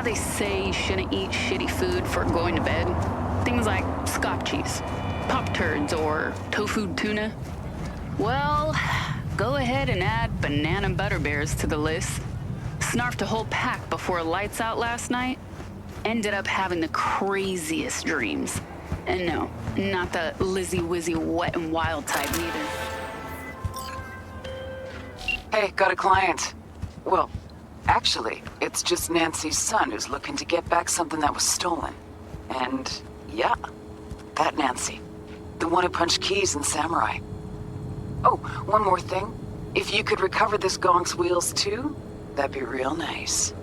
how they say you shouldn't eat shitty food for going to bed? Things like scotchies, pop turds, or tofu tuna? Well, go ahead and add banana butterbears to the list. Snarfed a whole pack before lights out last night. Ended up having the craziest dreams. And no, not the Lizzy-Wizzy wet and wild type neither. Hey, got a client. Well, actually, it's just Nancy's son who's looking to get back something that was stolen. And, yeah, that Nancy. The one who punched Keys in Samurai. Oh, one more thing. If you could recover this gong's wheels too, that'd be real nice.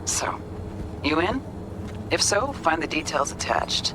So, you in? If so, find the details attached.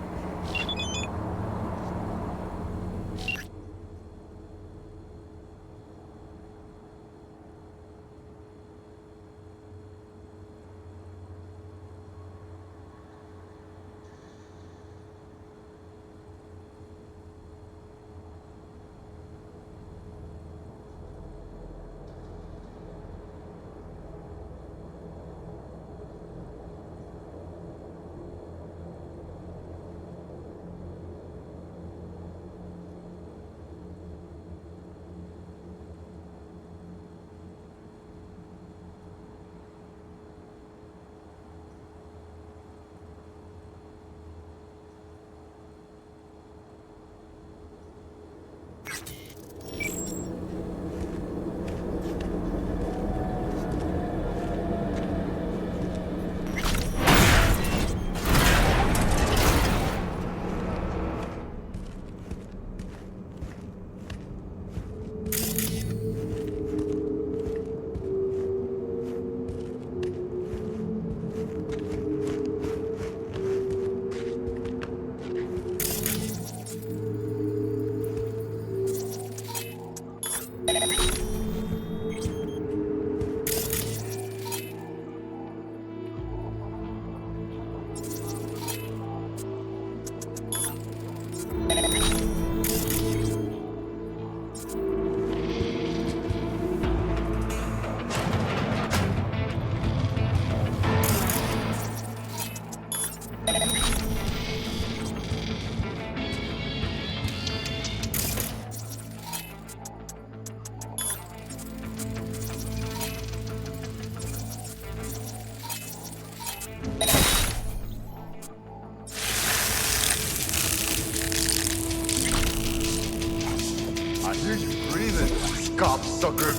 Sucker.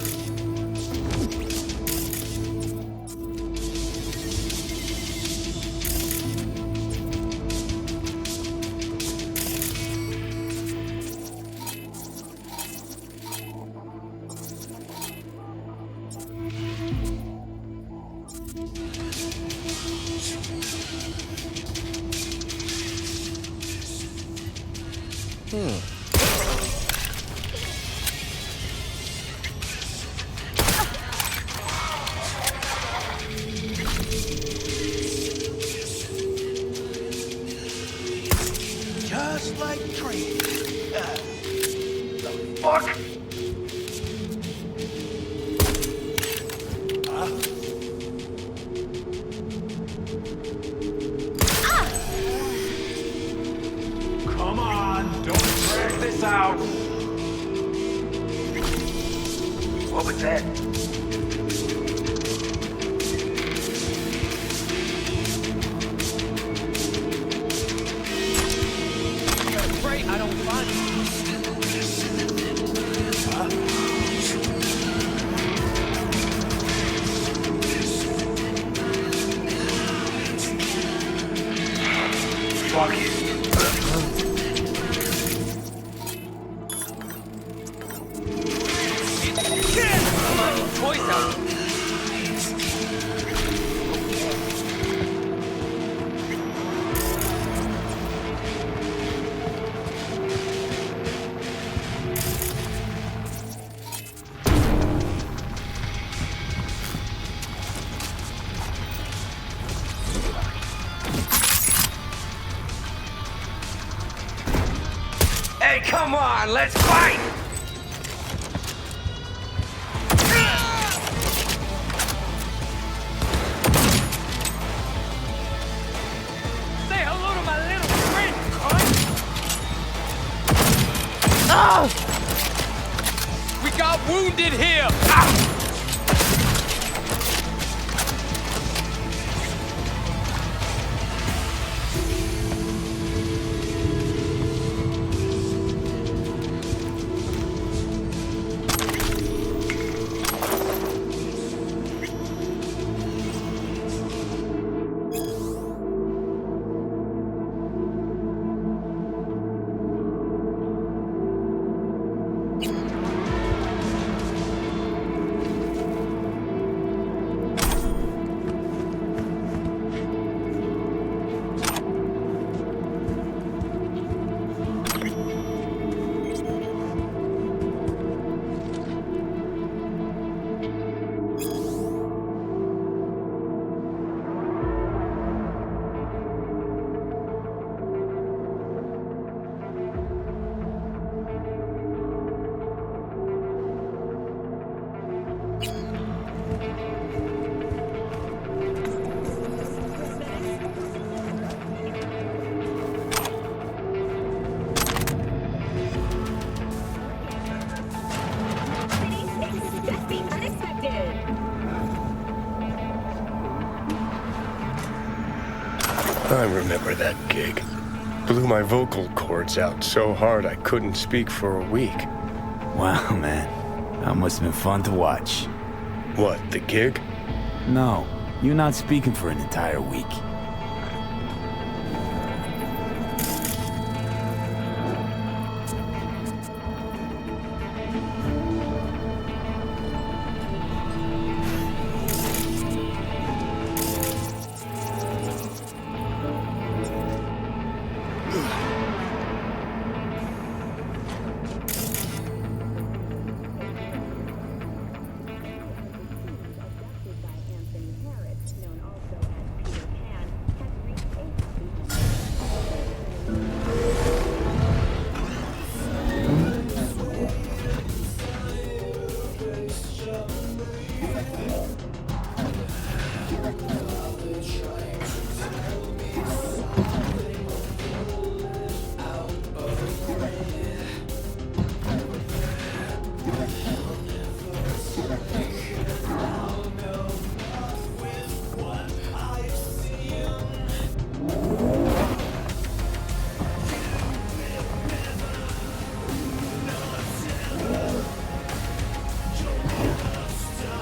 Just like trains. The fuck? Come on, don't drag this out. What was that? I don't find it. Fuck it. Come on, choice out. Hey, come on, let's fight! wounded here! I remember that gig. Blew my vocal cords out so hard I couldn't speak for a week. Wow, man. That must have been fun to watch. What, the gig? No, you're not speaking for an entire week.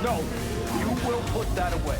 No, you will put that away.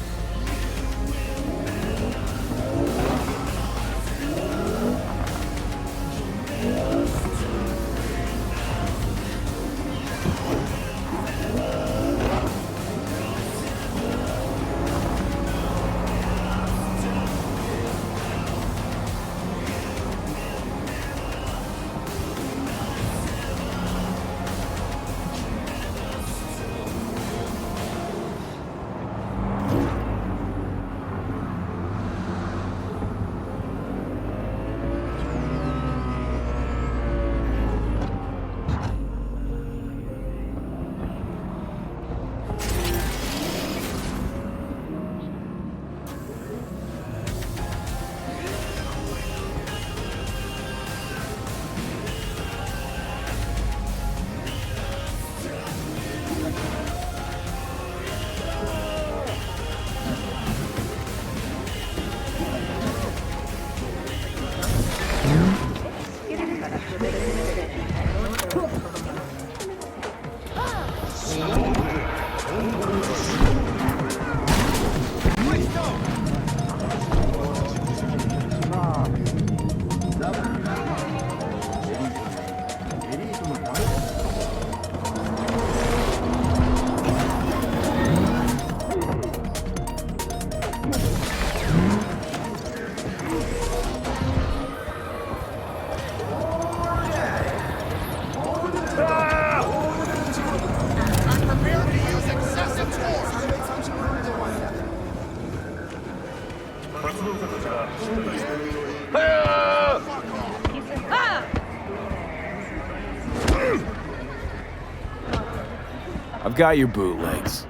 I've got your bootlegs.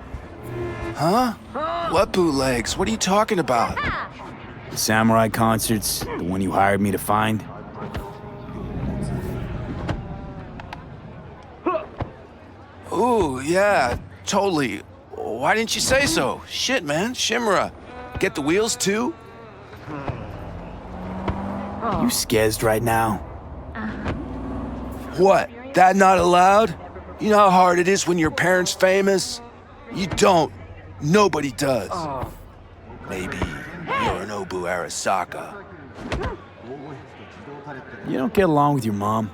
Huh? What bootlegs? What are you talking about? The samurai concerts, the one you hired me to find. Ooh, yeah, totally. Why didn't you say so? Shit, man, Shimura. Get the wheels too? You scazzed right now? What? That not allowed? You know how hard it is when your parents famous? You don't. Nobody does. Maybe Yorinobu Arasaka. You don't get along with your mom?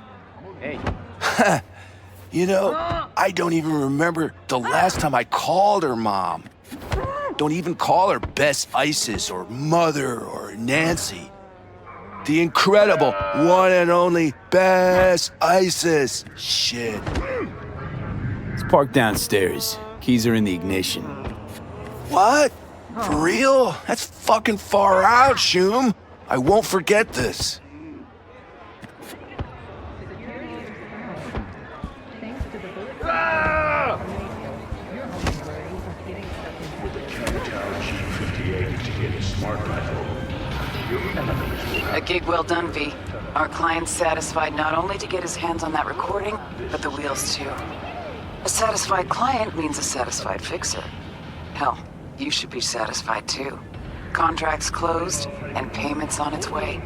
You know, I don't even remember the last time I called her mom. Don't even call her Best Isis or Mother or Nancy. The incredible one and only Best Isis. Shit. It's parked downstairs. Keys are in the ignition. What? For real? That's fucking far out, Shum. I won't forget this. A gig well done, V. Our client's satisfied not only to get his hands on that recording, but the wheels too. A satisfied client means a satisfied fixer. Hell, you should be satisfied too. Contracts closed, and payments on its way.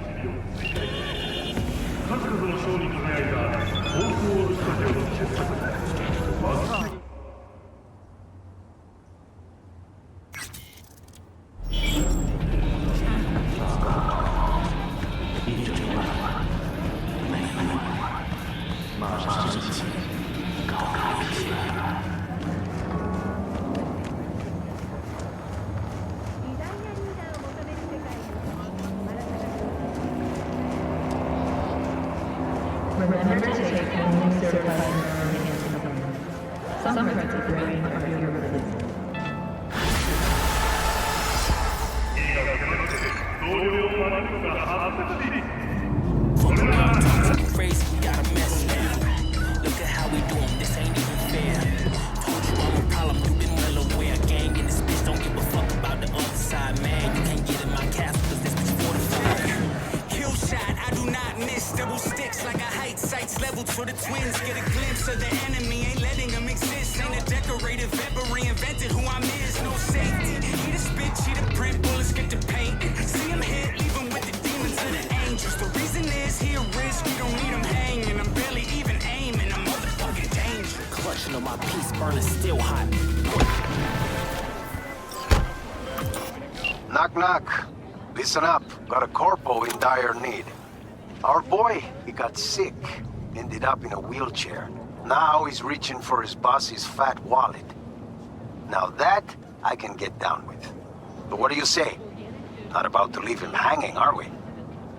Remember to take only certified antibiotics. Some parts of the brain are irrelevant. Crazy, we got a mess now. Look at how we doing, this ain't even fair. Told you I'm a problem, you been well aware. Gang in this bitch, don't give a fuck about the other side, man. You can't get in my castle, cause this bitch fortified. Kill shot, I do not miss. Double sticks like a height, sights leveled so the twins get a glimpse of the enemy. Ain't letting them exist. Ain't a decorative, ever reinvented who I'm is. No safety. He the spit, she the print, bullets get the paint. See him hit, leave him with the demons of the angels. The reason is he a risk, we don't need him hanging. I'm barely even aiming, I'm motherfucking danger. Clutching on my piece, burning still hot. Knock, knock. Listen up. Got a corpo in dire need. Our boy, he got sick. Ended up in a wheelchair. Now he's reaching for his boss's fat wallet. Now that, I can get down with. But what do you say? Not about to leave him hanging, are we?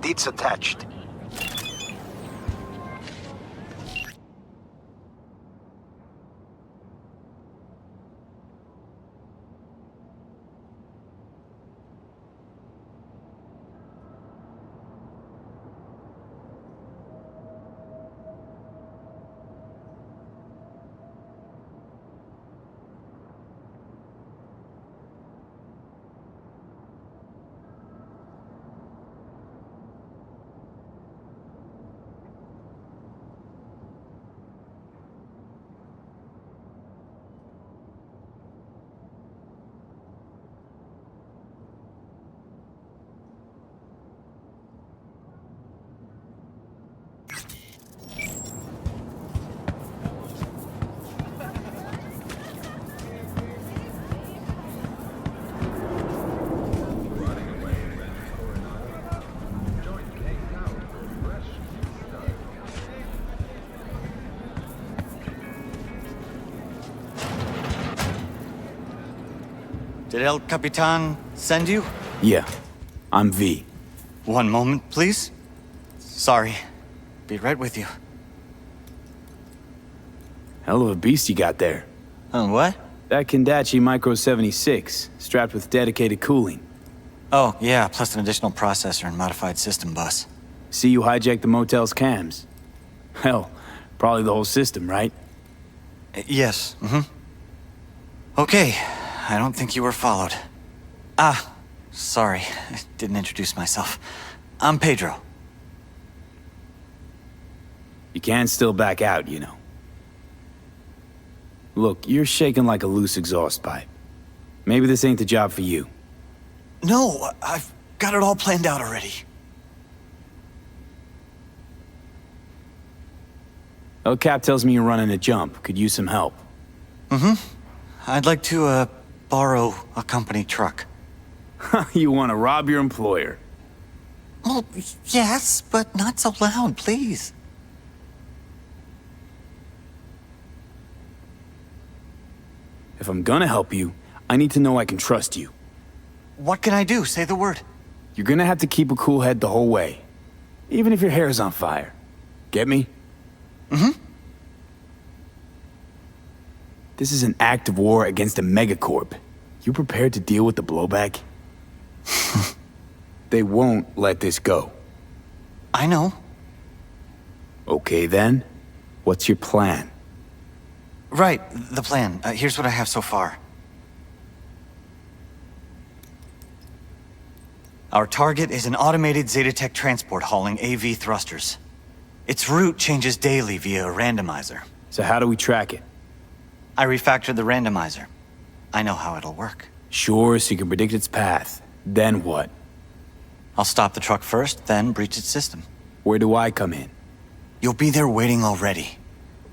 Deeds attached. Did El Capitan send you? Yeah, I'm V. One moment, please. Sorry. Be right with you. Hell of a beast you got there. What? That Kendachi Micro 76, strapped with dedicated cooling. Oh, yeah, plus an additional processor and modified system bus. See you hijacked the motel's cams. Hell, probably the whole system, right? Yes, Okay, I don't think you were followed. Ah, sorry, I didn't introduce myself. I'm Pedro. You can still back out, you know. Look, you're shaking like a loose exhaust pipe. Maybe this ain't the job for you. No, I've got it all planned out already. El Cap tells me you're running a jump. Could use some help. I'd like to, borrow a company truck. You want to rob your employer. Well, yes, but not so loud, please. If I'm gonna help you, I need to know I can trust you. What can I do? Say the word. You're gonna have to keep a cool head the whole way. Even if your hair's on fire. Get me? This is an act of war against a megacorp. You prepared to deal with the blowback? They won't let this go. I know. Okay then, what's your plan? Right, the plan. Here's what I have so far. Our target is an automated Zetatech transport hauling AV thrusters. Its route changes daily via a randomizer. So how do we track it? I refactored the randomizer. I know how it'll work. Sure, so you can predict its path. Then what? I'll stop the truck first, then breach its system. Where do I come in? You'll be there waiting already.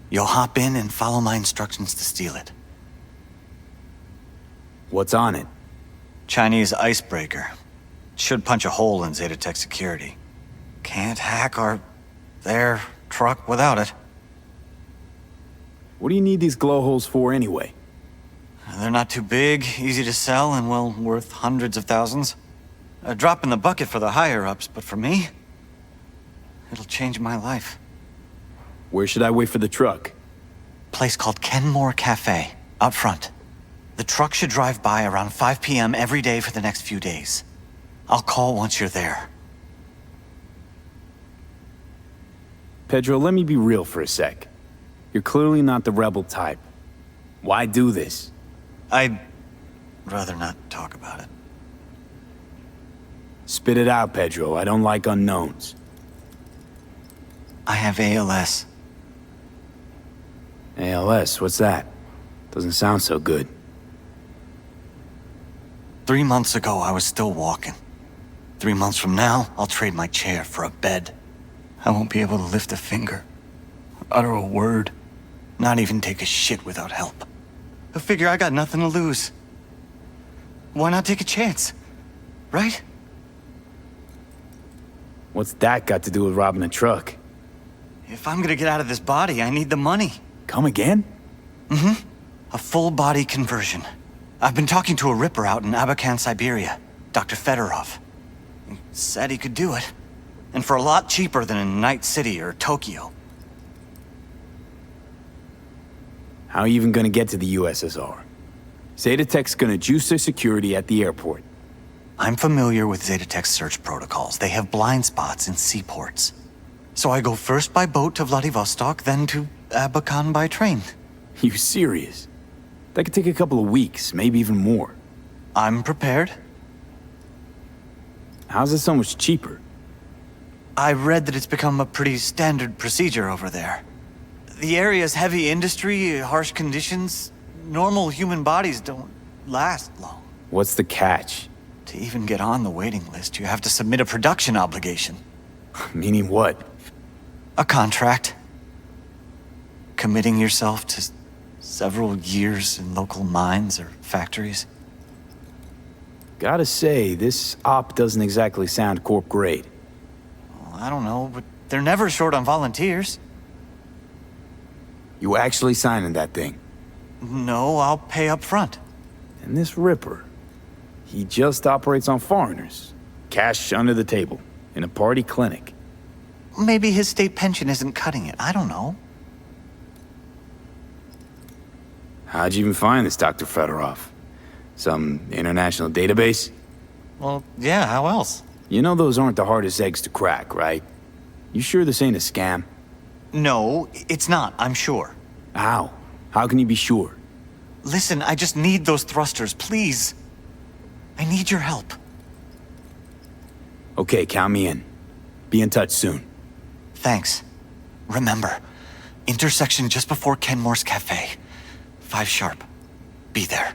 You'll hop in and follow my instructions to steal it. What's on it? Chinese icebreaker. Should punch a hole in Zetatech security. Can't hack their truck without it. What do you need these glow holes for anyway? They're not too big, easy to sell, and well worth hundreds of thousands. A drop in the bucket for the higher-ups, but for me, it'll change my life. Where should I wait for the truck? Place called Kenmore Cafe, up front. The truck should drive by around 5 p.m. every day for the next few days. I'll call once you're there. Pedro, let me be real for a sec. You're clearly not the rebel type. Why do this? I'd rather not talk about it. Spit it out, Pedro. I don't like unknowns. I have ALS. ALS? What's that? Doesn't sound so good. 3 months ago, I was still walking. 3 months from now, I'll trade my chair for a bed. I won't be able to lift a finger, utter a word, not even take a shit without help. I figure I got nothing to lose. Why not take a chance? Right? What's that got to do with robbing a truck? If I'm gonna get out of this body, I need the money. Come again? A full body conversion. I've been talking to a ripper out in Abakan, Siberia, Dr. Fedorov. He said he could do it. And for a lot cheaper than in Night City or Tokyo. How are you even gonna get to the USSR? Zetatech's gonna juice their security at the airport. I'm familiar with Zetatech's search protocols. They have blind spots in seaports. So I go first by boat to Vladivostok, then to Abakan by train. You serious? That could take a couple of weeks, maybe even more. I'm prepared. How's it so much cheaper? I read that it's become a pretty standard procedure over there. The area's heavy industry, harsh conditions. Normal human bodies don't last long. What's the catch? To even get on the waiting list, you have to submit a production obligation. Meaning what? A contract. Committing yourself to several years in local mines or factories. Gotta say, this op doesn't exactly sound corp grade. Well, I don't know, but they're never short on volunteers. You actually signing that thing? No, I'll pay up front. And this Ripper, he just operates on foreigners. Cash under the table, in a party clinic. Maybe his state pension isn't cutting it, I don't know. How'd you even find this Dr. Fedorov? Some international database? Well, yeah, how else? You know those aren't the hardest eggs to crack, right? You sure this ain't a scam? No, it's not, I'm sure. How? How can you be sure? Listen, I just need those thrusters, please. I need your help. Okay, count me in. Be in touch soon. Thanks. Remember, intersection just before Kenmore's Cafe. 5 sharp. Be there.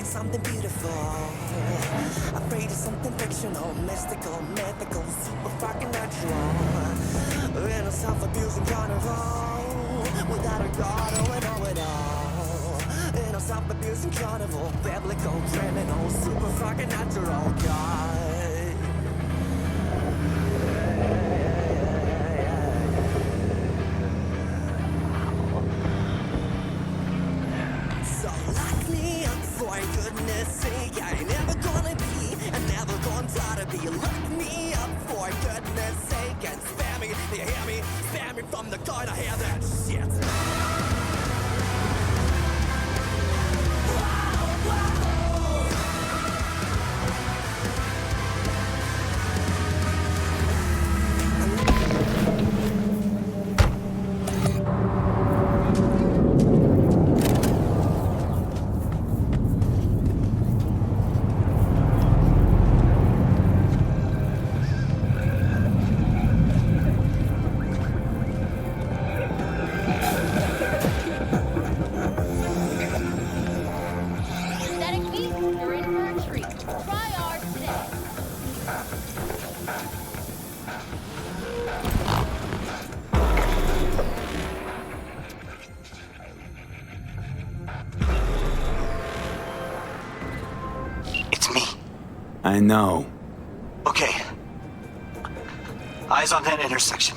Something beautiful. Afraid of something fictional, mystical, mythical, super fucking natural. In a self-abusing carnival, without a god, oh and oh and oh. In a self-abusing carnival, biblical, criminal, super fucking natural guy. So lock me up, for goodness sake. I ain't never gonna be, and never gonna try to be. Lock me up, for goodness sake, and spare me, do you hear me? Spare me from the gun, I hear that shit. I know. Okay. Eyes on that intersection.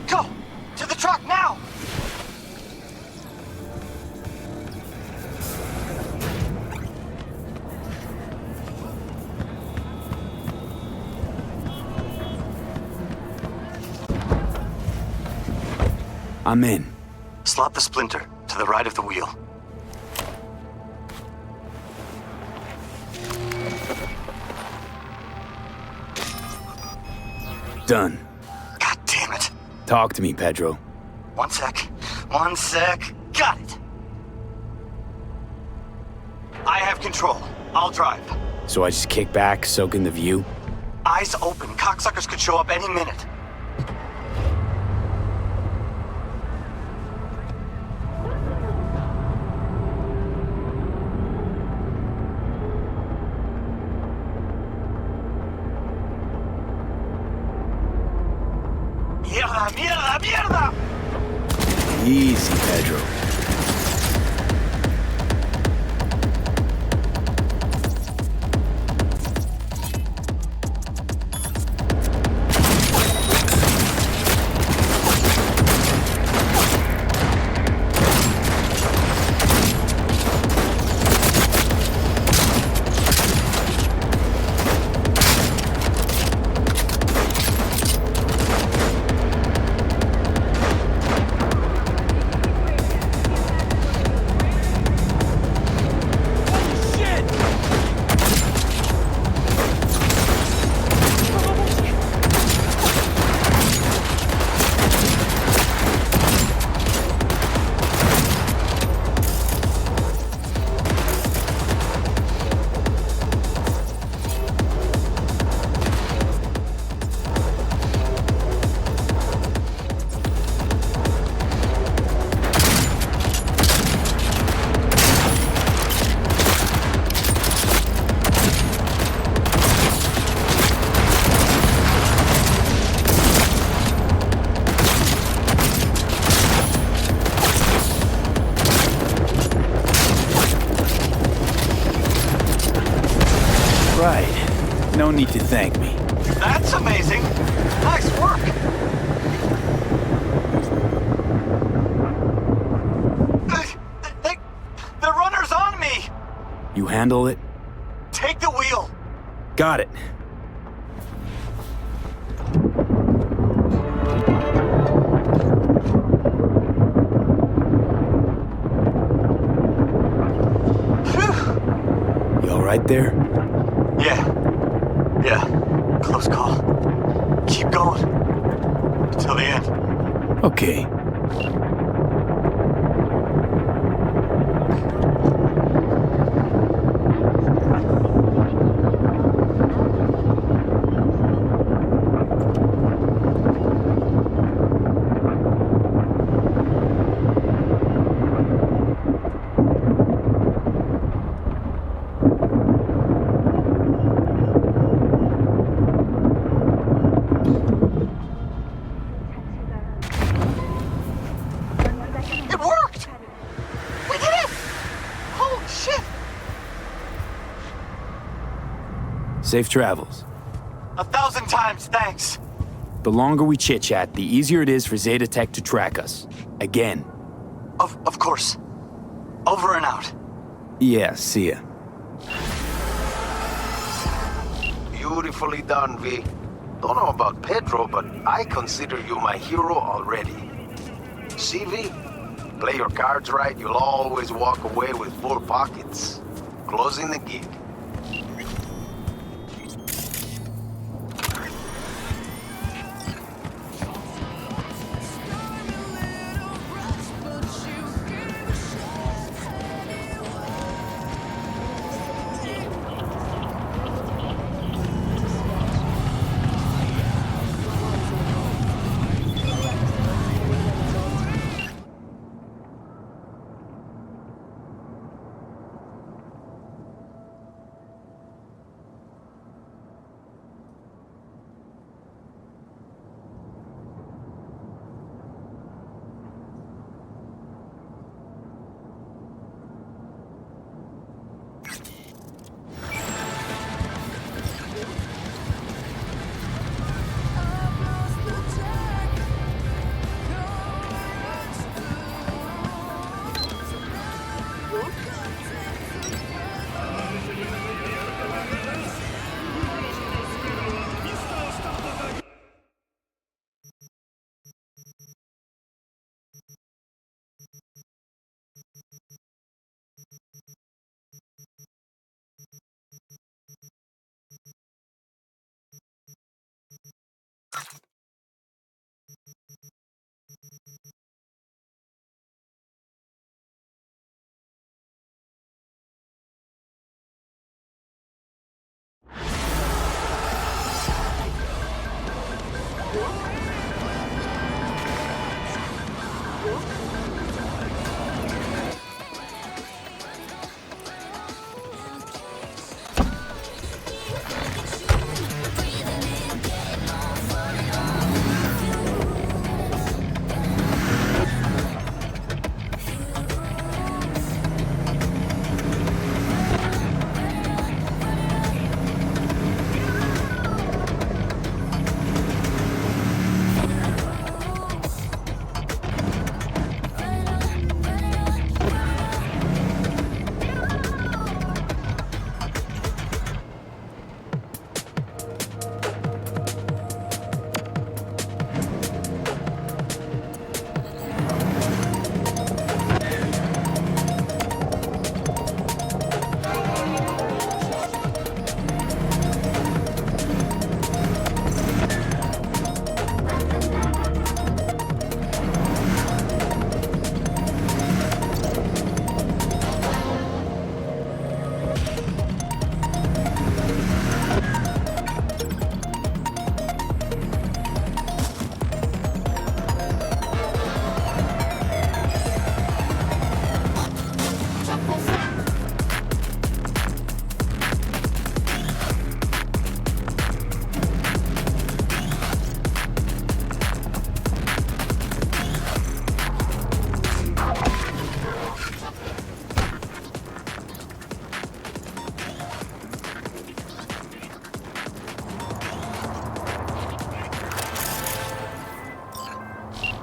Go! To the truck now! I'm in. Slot the splinter to the right of the wheel. Done. God damn it. Talk to me, Pedro. One sec. Got it. I have control. I'll drive. So I just kick back, soak in the view? Eyes open. Cocksuckers could show up any minute. ¡Mierda! Easy, Pedro. Right. No need to thank me. That's amazing. Nice work. The runner's on me! You handle it? Take the wheel! Got it. You all right there? Yeah. Close call. Keep going. Till the end. Okay. Safe travels. 1,000 times thanks. The longer we chit-chat, the easier it is for Zeta Tech to track us. Again. Of course. Over and out. Yeah, see ya. Beautifully done, V. Don't know about Pedro, but I consider you my hero already. See, V? Play your cards right, you'll always walk away with full pockets. Closing the gig.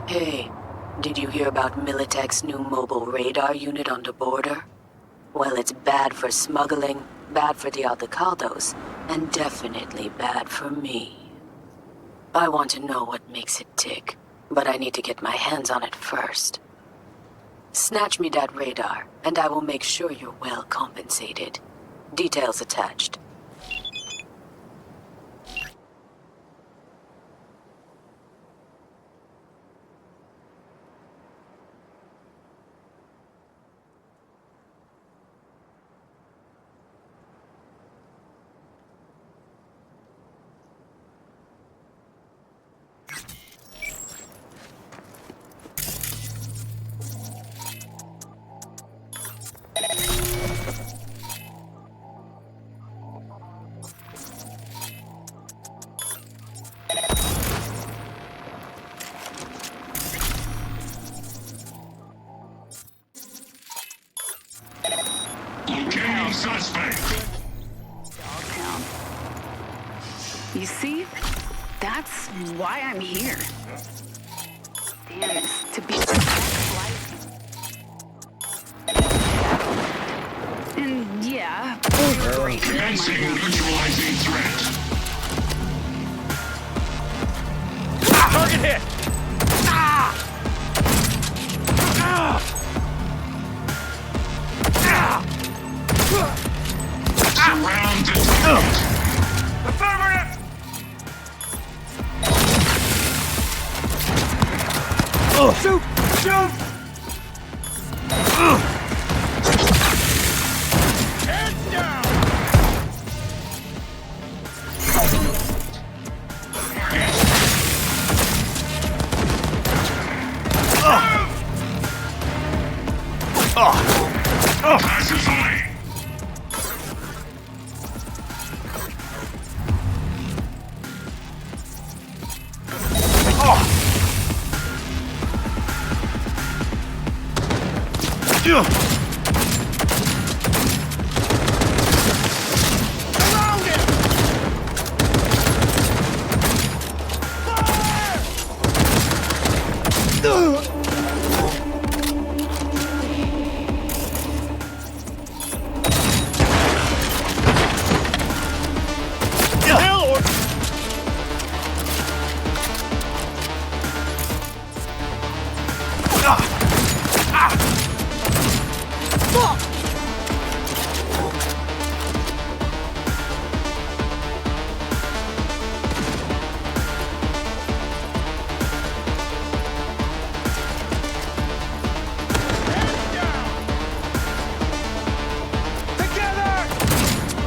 Hey, did you hear about Militech's new mobile radar unit on the border? Well, it's bad for smuggling, bad for the Aldecaldos, and definitely bad for me. I want to know what makes it tick, but I need to get my hands on it first. Snatch me that radar, and I will make sure you're well compensated. Details attached. Locating suspect. Dogtown. You see? That's why I'm here. Damn, it's to be life. And yeah, Commencing neutralizing threat. Target hit! Surround the target. Affirmative! Shoot! Shoot! Hands down! Pacify. Around it! Hell or... Together!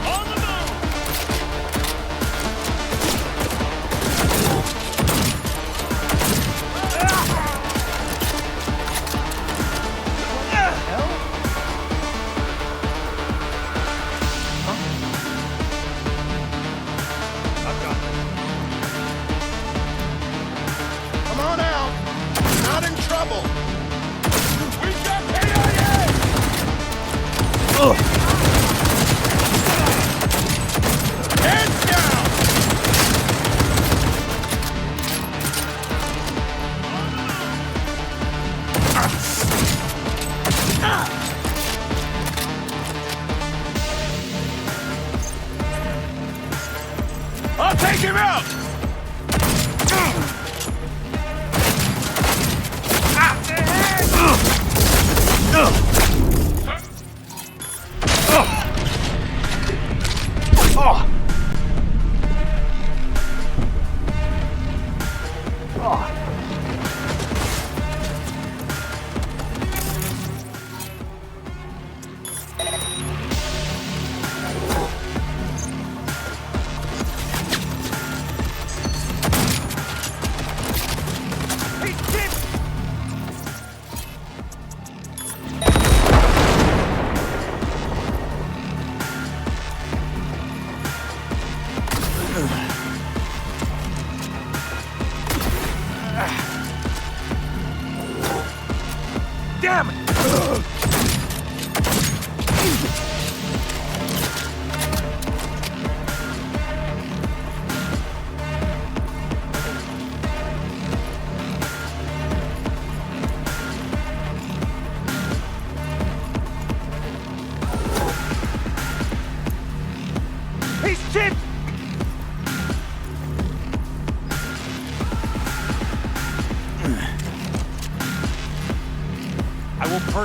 On the move! Come on out! Not in trouble! We've got KIA! Hands down! I'll take him out!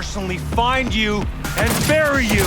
personally find you and bury you!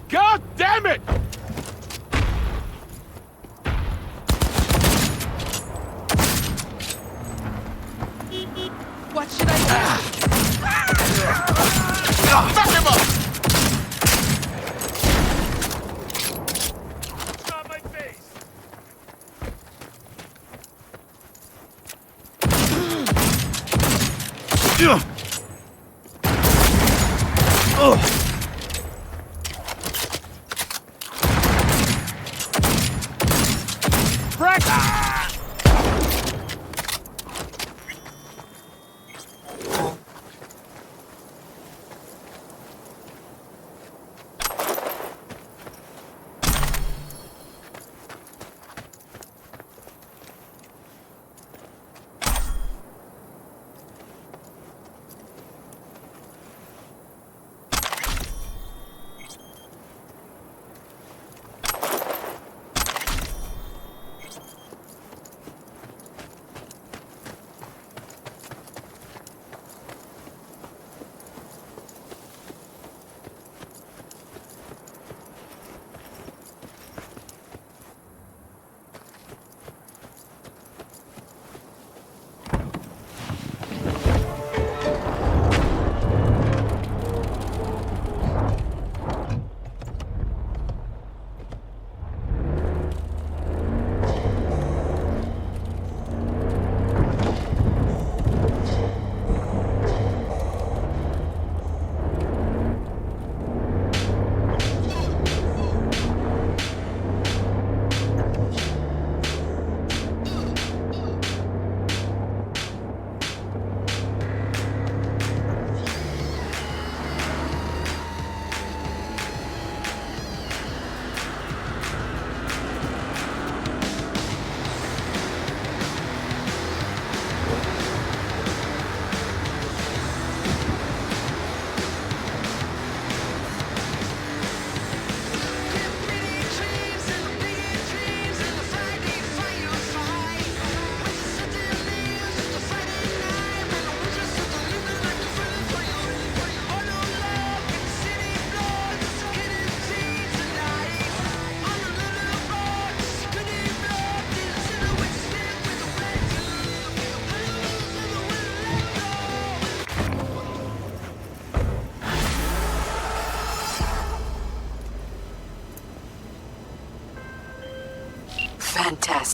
God damn it! What should I do? Fuck him up! Stop my face!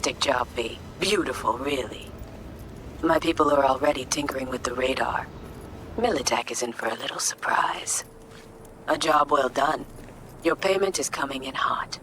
Fantastic job, B. Beautiful, really. My people are already tinkering with the radar. Militech is in for a little surprise. A job well done. Your payment is coming in hot.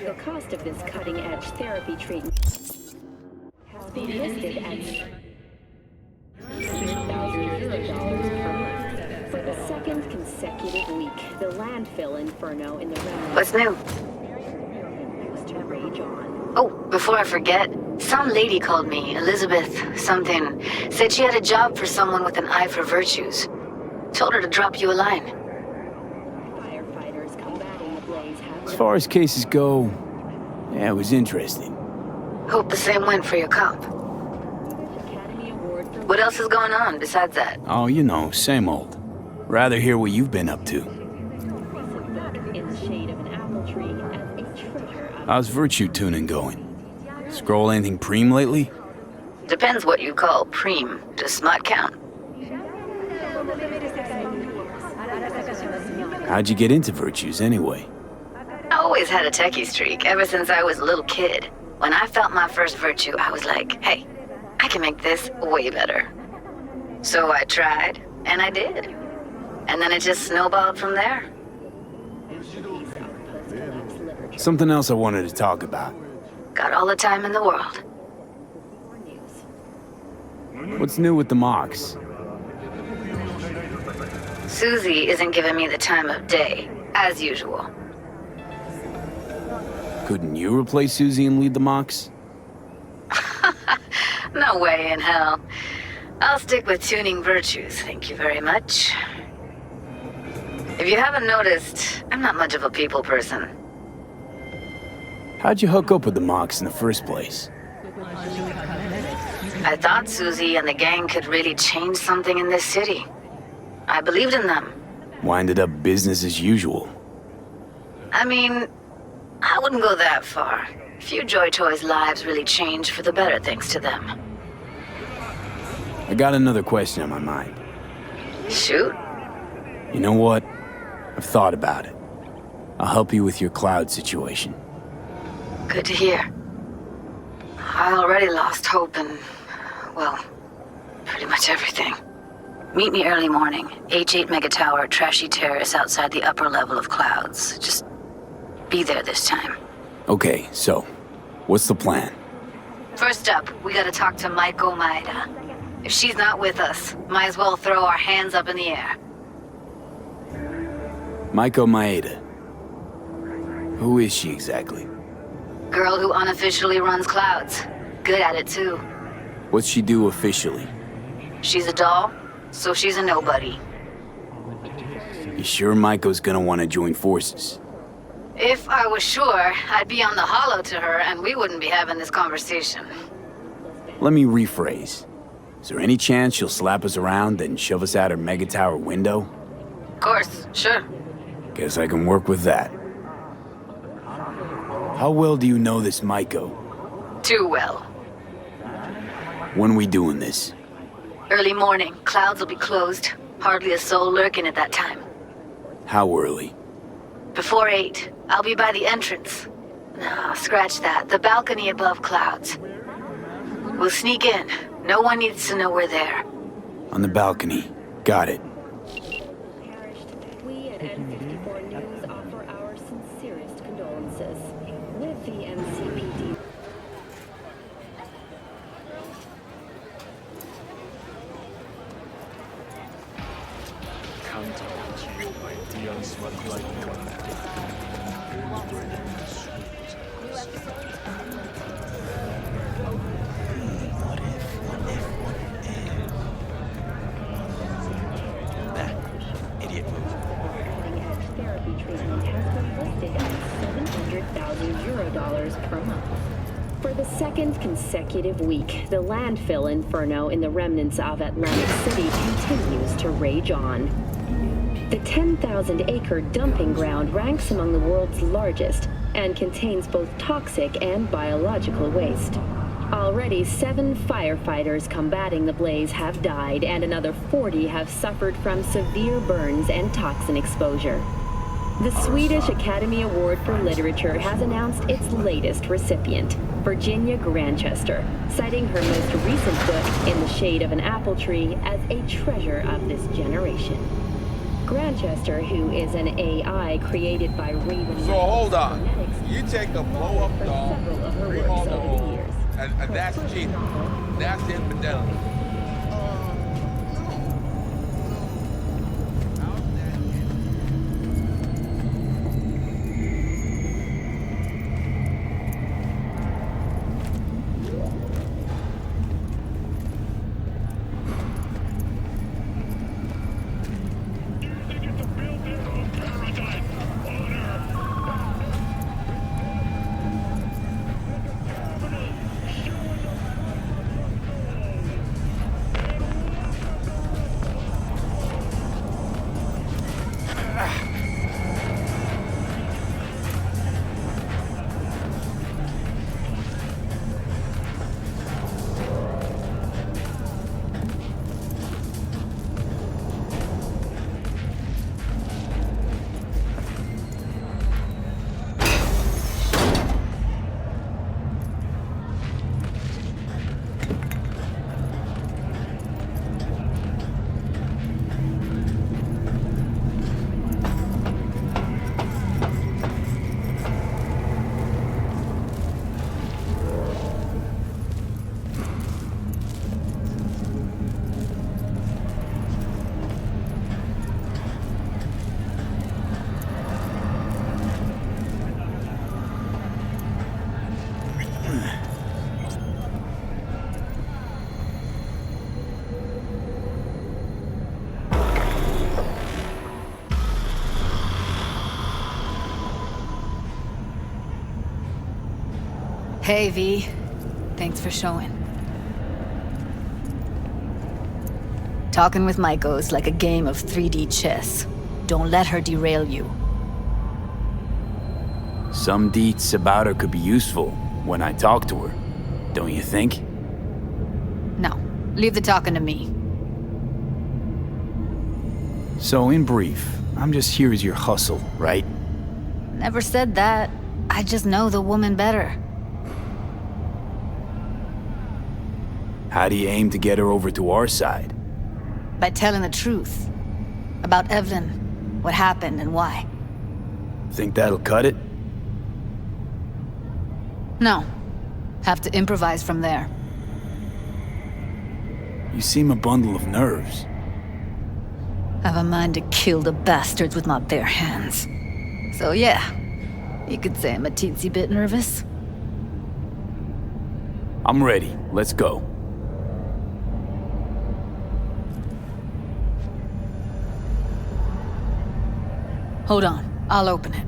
The cost of this cutting-edge therapy treatment has been listed at $3,000 per month. For the second consecutive week, the landfill inferno in the remnants... What's new? ...used to rage on. Oh, before I forget, some lady called me, Elizabeth something, said she had a job for someone with an eye for virtues. Told her to drop you a line. Firefighters combating the blaze have... As far as cases go, yeah, it was interesting. Hope the same went for your cop. What else is going on besides that? Oh, you know, same old. Rather hear what you've been up to. In the shade of an apple tree as a treasure of... How's virtue tuning going? Scroll anything preem lately? Depends what you call preem. Does smut count? How'd you get into virtues anyway? I always had a techie streak, ever since I was a little kid. When I felt my first virtue, I was like, hey, I can make this way better. So I tried, and I did. And then it just snowballed from there. Something else I wanted to talk about. Got all the time in the world. What's new with the mocks? Susie isn't giving me the time of day, as usual. Couldn't you replace Susie and lead the mocks? No way in hell. I'll stick with tuning virtues, thank you very much. If you haven't noticed, I'm not much of a people person. How'd you hook up with the mocks in the first place? I thought Susie and the gang could really change something in this city. I believed in them. Winded up business as usual. I mean, I wouldn't go that far. Few Joy Toys' lives really changed for the better thanks to them. I got another question on my mind. Shoot. You know what? I've thought about it. I'll help you with your cloud situation. Good to hear. I already lost hope in, well, pretty much everything. Meet me early morning, H8 Mega Tower, Trashy Terrace outside the upper level of clouds. Just be there this time. Okay, so, what's the plan? First up, we gotta talk to Maiko Maeda. If she's not with us, might as well throw our hands up in the air. Maiko Maeda. Who is she exactly? Girl who unofficially runs clouds. Good at it too. What's she do officially? She's a doll, so she's a nobody. You sure Maiko's gonna want to join forces? If I was sure, I'd be on the holo to her and we wouldn't be having this conversation. Let me rephrase. Is there any chance she'll slap us around and shove us out her mega tower window? Of course, sure. Guess I can work with that. How well do you know this Maiko? Too well. When we doing this? Early morning, clouds will be closed. Hardly a soul lurking at that time. How early? Before 8, I'll be by the entrance. No, scratch that. The balcony above clouds. We'll sneak in. No one needs to know we're there. On the balcony. Got it. We at N54 News offer our sincerest condolences. With the NCPD. Per month. For the second consecutive week, the landfill inferno in the remnants of Atlantic City continues to rage on. The 10,000-acre dumping ground ranks among the world's largest and contains both toxic and biological waste. Already 7 firefighters combating the blaze have died and another 40 have suffered from severe burns and toxin exposure. The Swedish Academy Award for Literature has announced its latest recipient, Virginia Grantchester, citing her most recent book, In the Shade of an Apple Tree, as a treasure of this generation. Grantchester, who is an AI created by Raven... So hold on. You take a blow-up doll, remodel the hole, and that's cheating. That's infidelity. Hey, V. Thanks for showing. Talking with Maiko's like a game of 3D chess. Don't let her derail you. Some deets about her could be useful when I talk to her, don't you think? No, leave the talking to me. So, in brief, I'm just here as your hustle, right? Never said that. I just know the woman better. How do you aim to get her over to our side? By telling the truth. About Evelyn, what happened and why. Think that'll cut it? No. Have to improvise from there. You seem a bundle of nerves. Have a mind to kill the bastards with my bare hands. So yeah, you could say I'm a teensy bit nervous. I'm ready. Let's go. Hold on, I'll open it.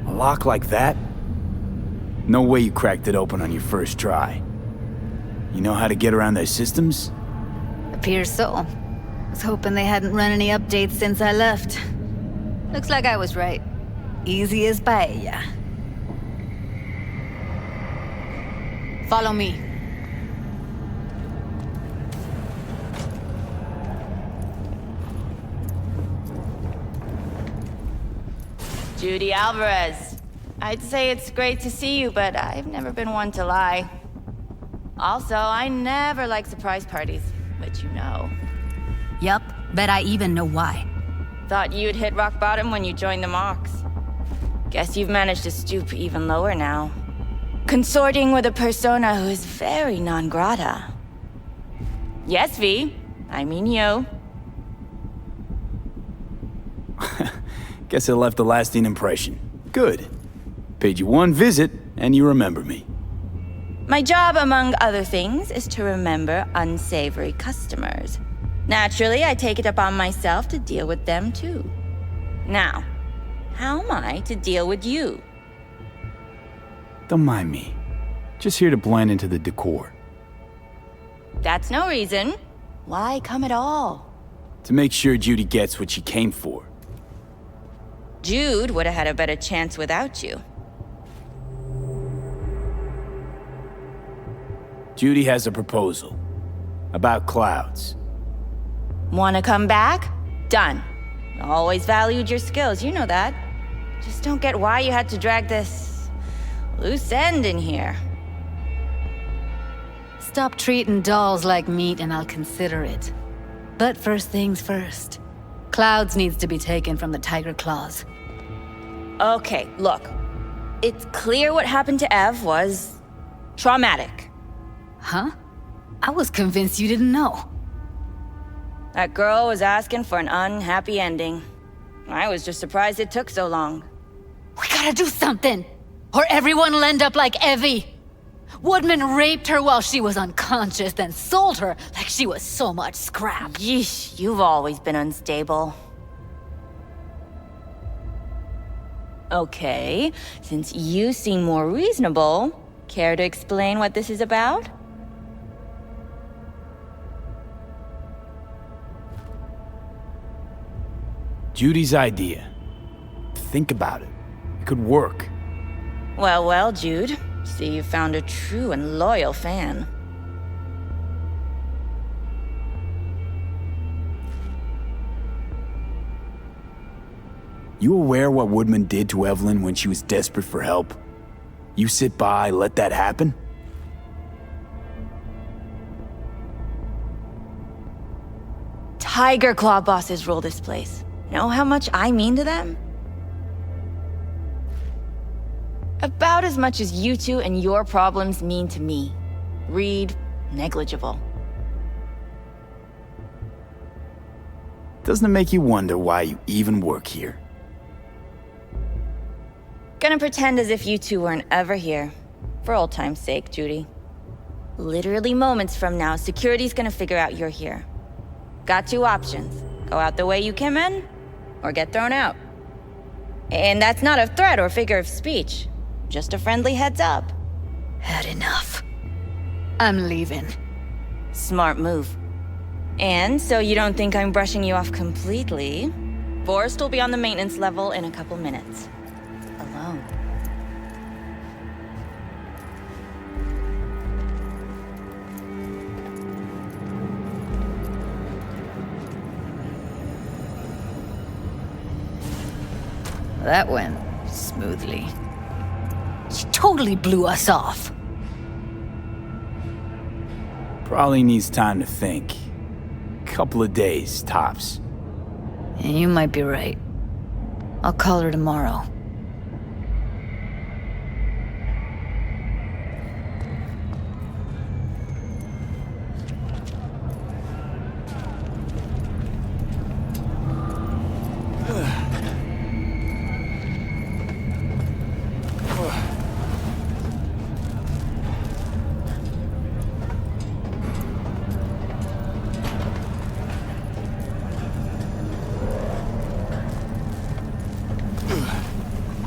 A lock like that? No way you cracked it open on your first try. You know how to get around their systems? Appears so. Was hoping they hadn't run any updates since I left. Looks like I was right. Easy as paella. Follow me. Judy Alvarez. I'd say it's great to see you, but I've never been one to lie. Also, I never like surprise parties, but you know. Yup, bet I even know why. Thought you'd hit rock bottom when you joined the Mox. Guess you've managed to stoop even lower now. Consorting with a persona who is very non grata. Yes, V. I mean you. Guess it left a lasting impression. Good. Paid you one visit, and you remember me. My job, among other things, is to remember unsavory customers. Naturally, I take it upon myself to deal with them too. Now, how am I to deal with you? Don't mind me. Just here to blend into the decor. That's no reason. Why come at all? To make sure Judy gets what she came for. Jude would have had a better chance without you. Judy has a proposal. About clouds. Wanna come back? Done. Always valued your skills, you know that. Just don't get why you had to drag this loose end in here. Stop treating dolls like meat and I'll consider it. But first things first. Clouds needs to be taken from the tiger claws. Okay, look. It's clear what happened to Ev was traumatic. Huh? I was convinced you didn't know. That girl was asking for an unhappy ending. I was just surprised it took so long. We gotta do something! Or everyone will end up like Evie! Woodman raped her while she was unconscious, then sold her like she was so much scrap. Yeesh, you've always been unstable. Okay, since you seem more reasonable, care to explain what this is about? Judy's idea. Think about it. It could work. Well, well, Jude. See, you found a true and loyal fan. You aware what Woodman did to Evelyn when she was desperate for help? You sit by, let that happen? Tiger Claw bosses rule this place. Know how much I mean to them? About as much as you two and your problems mean to me. Read negligible. Doesn't it make you wonder why you even work here? Gonna pretend as if you two weren't ever here. For old time's sake, Judy. Literally moments from now, security's gonna figure out you're here. Got two options. Go out the way you came in, or get thrown out. And that's not a threat or figure of speech. Just a friendly heads up. Had enough. I'm leaving. Smart move. And so you don't think I'm brushing you off completely, Forrest will be on the maintenance level in a couple minutes. Alone. That went smoothly. She totally blew us off. Probably needs time to think. Couple of days, tops. And you might be right. I'll call her tomorrow.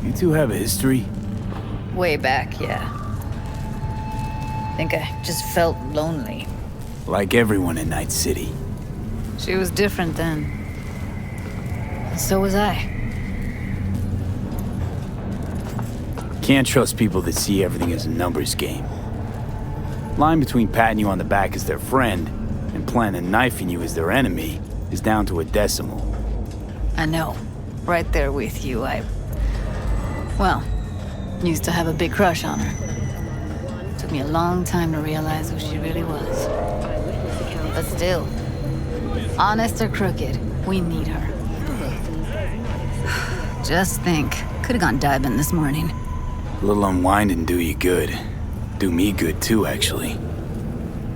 You two have a history? Way back, yeah. Think I just felt lonely. Like everyone in Night City. She was different then. So was I. Can't trust people that see everything as a numbers game. Line between patting you on the back as their friend and planning on knifing you as their enemy is down to a decimal. I know. Right there with you, well, used to have a big crush on her. Took me a long time to realize who she really was. But still, honest or crooked, we need her. Just think, could have gone diving this morning. A little unwinding do you good. Do me good too, actually.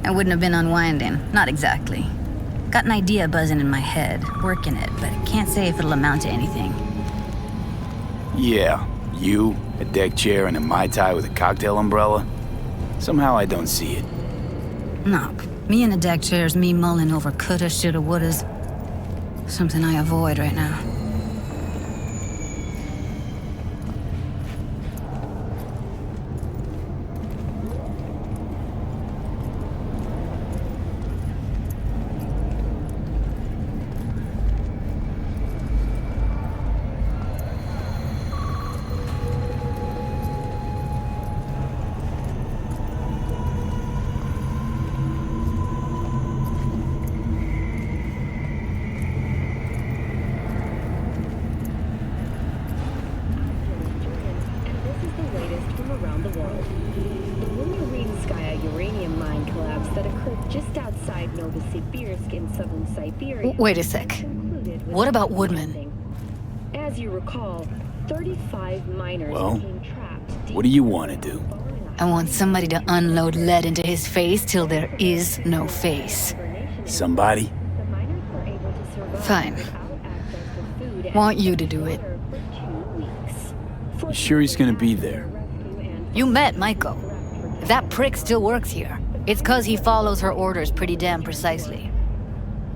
I wouldn't have been unwinding, not exactly. Got an idea buzzing in my head, working it, but I can't say if it'll amount to anything. Yeah, you, a deck chair, and a Mai Tai with a cocktail umbrella? Somehow I don't see it. No, me in a deck chair is me mulling over coulda, shoulda, wouldas. Something I avoid right now. Wait a sec. What about Woodman? As you recall, 35 miners became trapped. What do you want to do? I want somebody to unload lead into his face till there is no face. Somebody? Fine. Want you to do it. You sure he's gonna be there? You met Maiko. If that prick still works here, it's 'cause he follows her orders pretty damn precisely.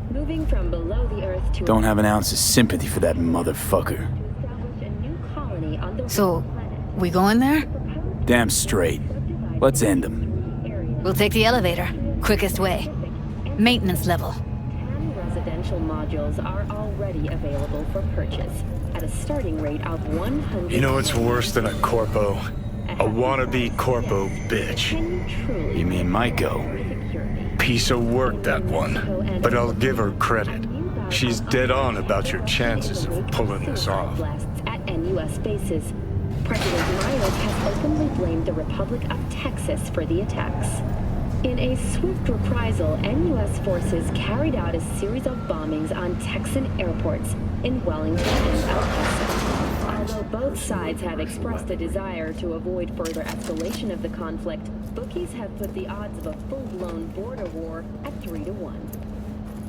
Moving from below the earth to Don't have an ounce of sympathy for that motherfucker. So, we going there? Damn straight. Let's end him. We'll take the elevator. Quickest way. Maintenance level. 10 residential modules are already available for purchase at a starting rate of 100. You know what's worse than a corpo? A wannabe corpo bitch. You mean Maiko? Piece of work, that one. But I'll give her credit. She's dead on about your chances of pulling this off. At NUS bases. President Miles has openly blamed the Republic of Texas for the attacks. In a swift reprisal, NUS forces carried out a series of bombings on Texan airports in Wellington and El Paso. Although both sides have expressed a desire to avoid further escalation of the conflict, bookies have put the odds of a full-blown border war at 3-1.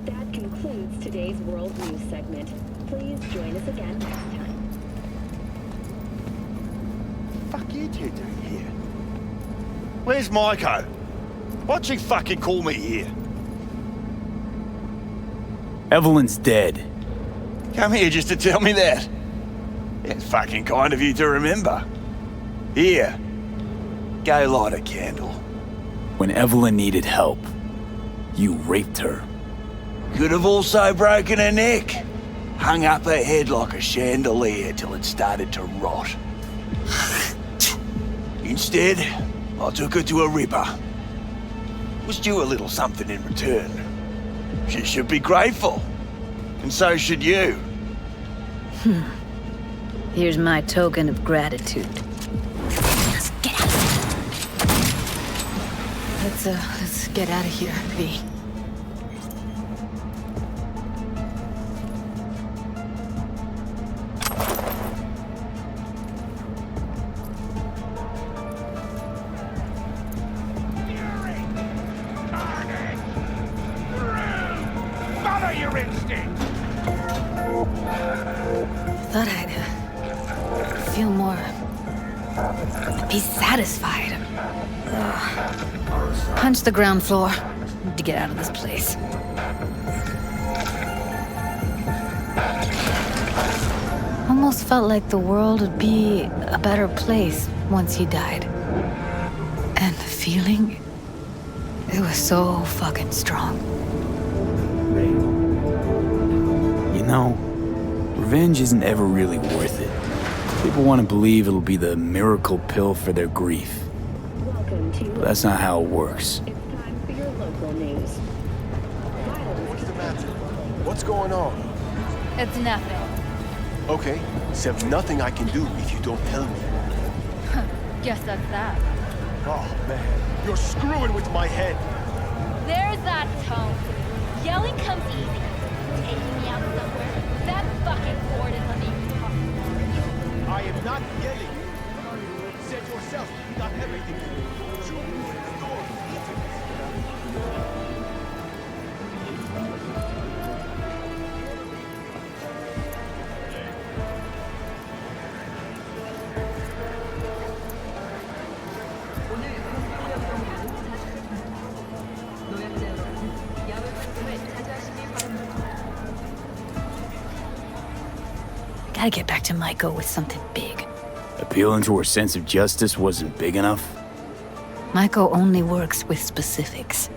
That concludes today's World News segment. Please join us again next time. Fuck you two doing here? Where's Maiko? Why'd you fucking call me here? Evelyn's dead. Come here just to tell me that? It's fucking kind of you to remember. Here, go light a candle. When Evelyn needed help, you raped her. Could have also broken her neck. Hung up her head like a chandelier till it started to rot. Instead, I took her to a ripper. Was due a little something in return. She should be grateful. And so should you. Here's my token of gratitude. Let's get out. Let's get out of here, V. Follow your instinct. Thought I'd feel more. Be satisfied. Punch the ground floor. Need to get out of this place. Almost felt like the world would be a better place once he died. And the feeling, it was so fucking strong. You know, revenge isn't ever really worth it. People want to believe it'll be the miracle pill for their grief. But that's not how it works. It's time for your local news. What's the matter? What's going on? It's nothing. Okay, except nothing I can do if you don't tell me. Guess that's that. Oh, man. You're screwing with my head. There's that tone. Yelling comes easy. Taking me out somewhere. That fucking board is uneven. I am not yelling. You said yourself you got everything. Shoot me in the door. Gotta get back to Maiko with something big. Appealing to her sense of justice wasn't big enough? Maiko only works with specifics.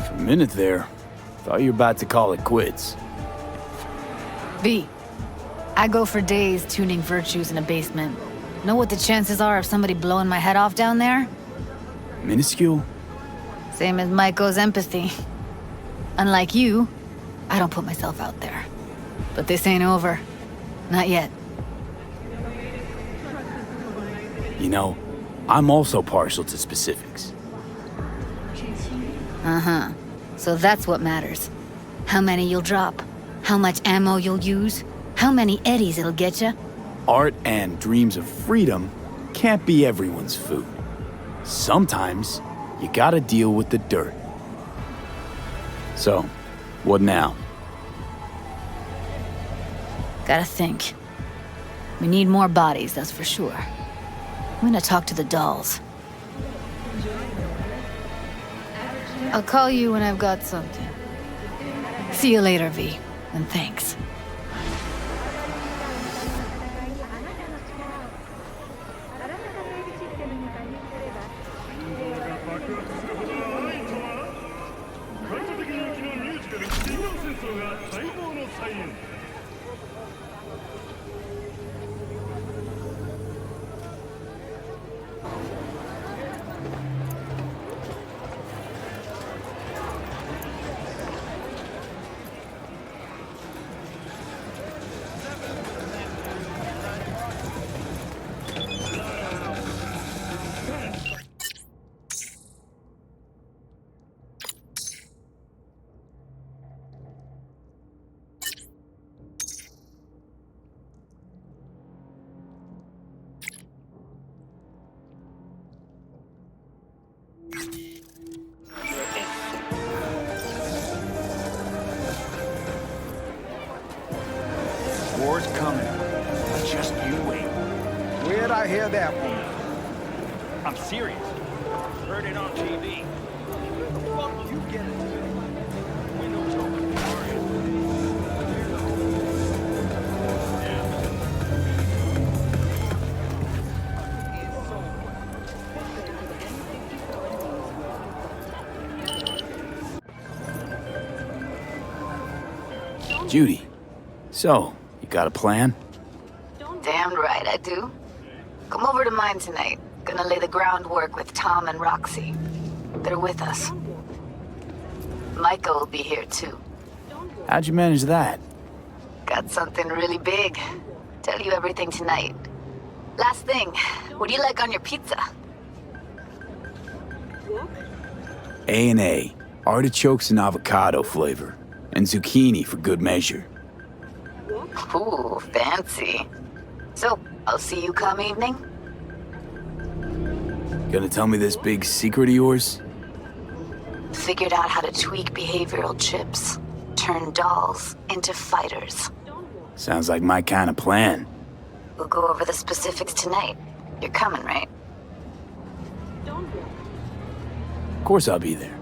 For a minute there, thought you were about to call it quits. V, I go for days tuning virtues in a basement. Know what the chances are of somebody blowing my head off down there? Minuscule? Same as Maiko's empathy. Unlike you, I don't put myself out there. But this ain't over. Not yet. You know, I'm also partial to specifics. Uh-huh. So that's what matters. How many you'll drop, how much ammo you'll use, how many eddies it'll get you. Art and dreams of freedom can't be everyone's food. Sometimes, you gotta deal with the dirt. So, what now? Gotta think. We need more bodies, that's for sure. I'm gonna talk to the dolls. I'll call you when I've got something. See you later, V, and thanks. War's coming. Just you wait. Where'd I hear that one? I'm serious. Heard it on TV. Where the fuck you get it? Windows open. Judy, so, you got a plan? Damn right I do. Come over to mine tonight. Gonna lay the groundwork with Tom and Roxy. They're with us. Micah will be here too. How'd you manage that? Got something really big. Tell you everything tonight. Last thing, what do you like on your pizza? A&A, artichokes and avocado flavor, and zucchini for good measure. Ooh, fancy. So, I'll see you come evening? Gonna tell me this big secret of yours? Figured out how to tweak behavioral chips. Turn dolls into fighters. Sounds like my kind of plan. We'll go over the specifics tonight. You're coming, right? Of course I'll be there.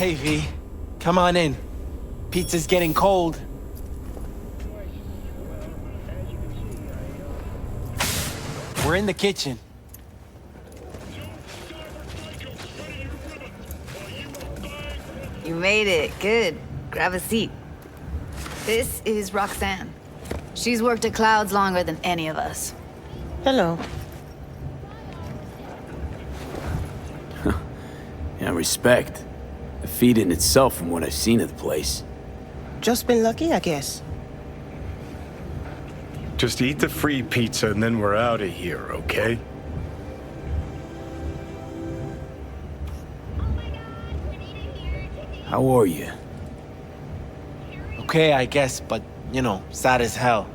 Hey, V. Come on in. Pizza's getting cold. We're in the kitchen. You made it. Good. Grab a seat. This is Roxanne. She's worked at Clouds longer than any of us. Hello. Yeah, respect. A feat in itself from what I've seen of the place. Just been lucky, I guess. Just eat the free pizza and then we're out of here, okay? How are you? Okay, I guess, but, you know, sad as hell.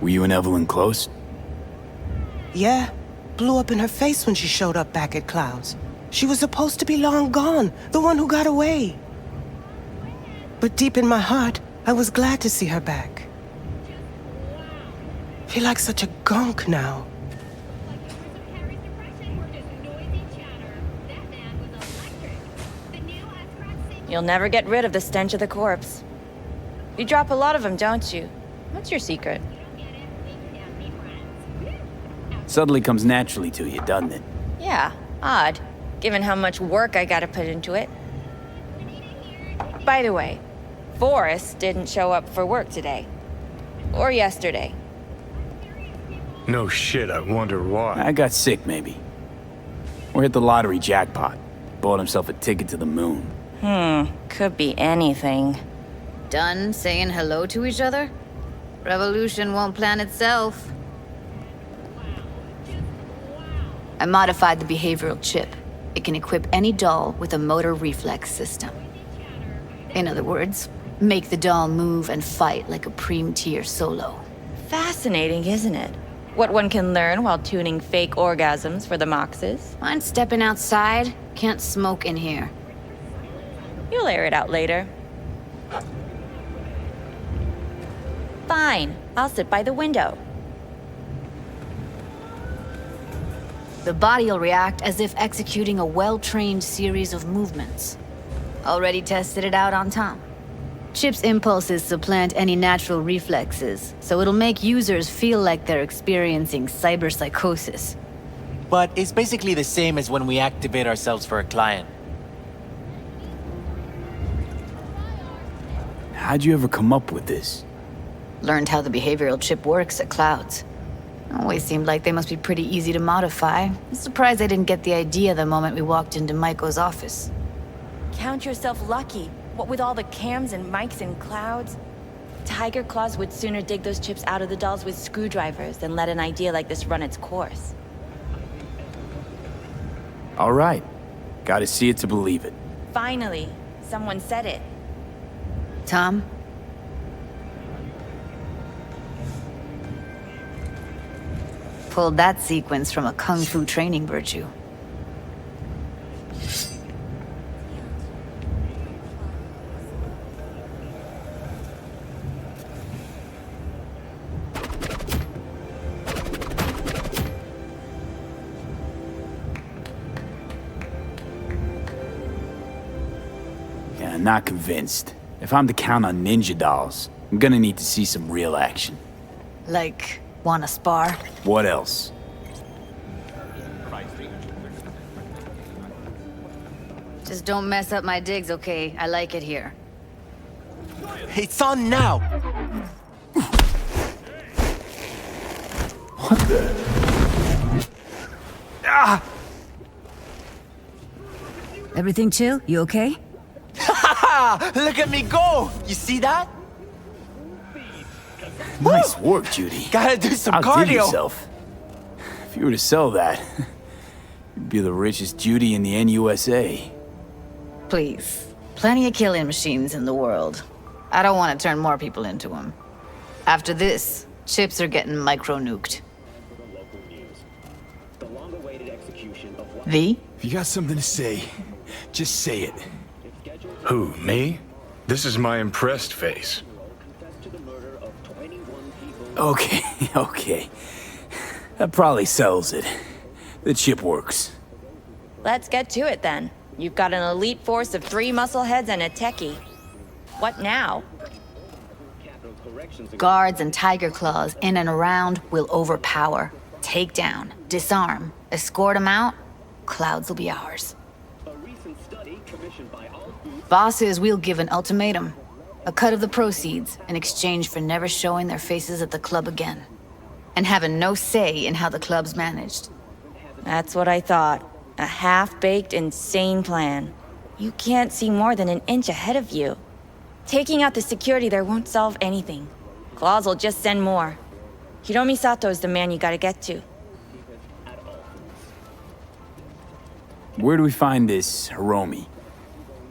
Were you and Evelyn close? Yeah. Blew up in her face when she showed up back at Clouds. She was supposed to be long gone, the one who got away. But deep in my heart, I was glad to see her back. Feel like such a gunk now. You'll never get rid of the stench of the corpse. You drop a lot of them, don't you? What's your secret? Suddenly comes naturally to you, doesn't it? Yeah, odd, given how much work I gotta put into it. By the way, Forrest didn't show up for work today. Or yesterday. No shit, I wonder why. I got sick, maybe. Or hit the lottery jackpot. Bought himself a ticket to the moon. Could be anything. Done saying hello to each other? Revolution won't plan itself. I modified the behavioral chip. It can equip any doll with a motor reflex system. In other words, make the doll move and fight like a Preem-tier solo. Fascinating, isn't it? What one can learn while tuning fake orgasms for the Moxes. Mind stepping outside? Can't smoke in here. You'll air it out later. Fine, I'll sit by the window. The body will react as if executing a well-trained series of movements. Already tested it out on Tom. Chip's impulses supplant any natural reflexes, so it'll make users feel like they're experiencing cyberpsychosis. But it's basically the same as when we activate ourselves for a client. How'd you ever come up with this? Learned how the behavioral chip works at Clouds. Always seemed like they must be pretty easy to modify. I'm surprised I didn't get the idea the moment we walked into Maiko's office. Count yourself lucky. What with all the cams and mics and Clouds? Tiger Claws would sooner dig those chips out of the dolls with screwdrivers than let an idea like this run its course. All right. Gotta see it to believe it. Finally, someone said it. Tom? Pulled that sequence from a kung fu training virtue. Yeah, not convinced. If I'm to count on ninja dolls, I'm gonna need to see some real action. Like, wanna spar? What else? Just don't mess up my digs, okay? I like it here. It's on now! What the? Ah! Everything chill? You okay? Look at me go! You see that? Nice work, Judy. Gotta do some Outdid cardio. yourself. If you were to sell that, you'd be the richest Judy in the NUSA. Please. Plenty of killing machines in the world. I don't want to turn more people into them. After this, chips are getting micro-nuked. V? If you got something to say, just say it. Who, me? This is my impressed face. Okay, okay. That probably settles it. The chip works. Let's get to it then. You've got an elite force of 3 muscleheads and a techie. What now? Guards and Tiger Claws in and around will overpower, take down, disarm, escort them out. Clouds will be ours. Bosses, we'll give an ultimatum. A cut of the proceeds in exchange for never showing their faces at the club again. And having no say in how the club's managed. That's what I thought. A half-baked, insane plan. You can't see more than an inch ahead of you. Taking out the security there won't solve anything. Claws will just send more. Hiromi Sato's the man you gotta get to. Where do we find this Hiromi?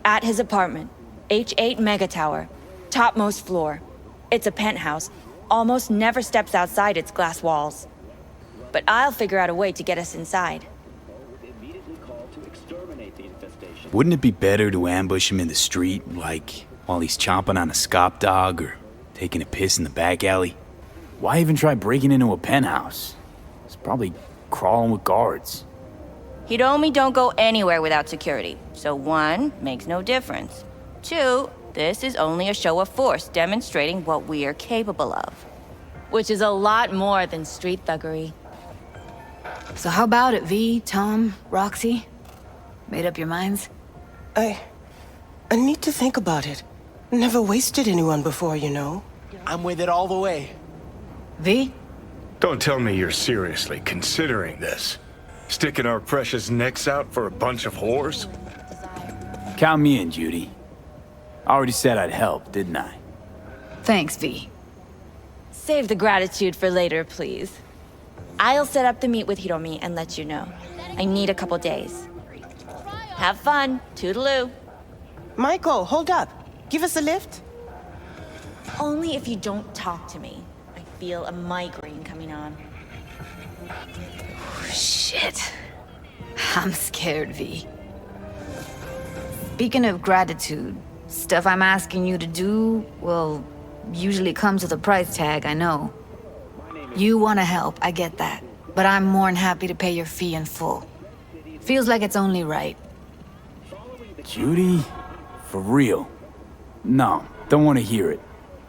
At his apartment. H8 Mega Tower. Topmost floor. It's a penthouse. Almost never steps outside its glass walls. But I'll figure out a way to get us inside. Wouldn't it be better to ambush him in the street, like while he's chomping on a scop dog or taking a piss in the back alley? Why even try breaking into a penthouse? It's probably crawling with guards. Hiromi don't go anywhere without security. So 1, makes no difference. 2, this is only a show of force demonstrating what we are capable of. Which is a lot more than street thuggery. So how about it, V, Tom, Roxy? Made up your minds? I need to think about it. Never wasted anyone before, you know. I'm with it all the way. V? Don't tell me you're seriously considering this. Sticking our precious necks out for a bunch of whores? Count me in, Judy. I already said I'd help, didn't I? Thanks, V. Save the gratitude for later, please. I'll set up the meet with Hiromi and let you know. I need a couple days. Have fun. Toodaloo. Michael, hold up. Give us a lift. Only if you don't talk to me. I feel a migraine coming on. Shit. I'm scared, V. Speaking of gratitude, stuff I'm asking you to do, well, usually comes with a price tag, I know. You want to help, I get that. But I'm more than happy to pay your fee in full. Feels like it's only right. Judy? For real? No, don't want to hear it.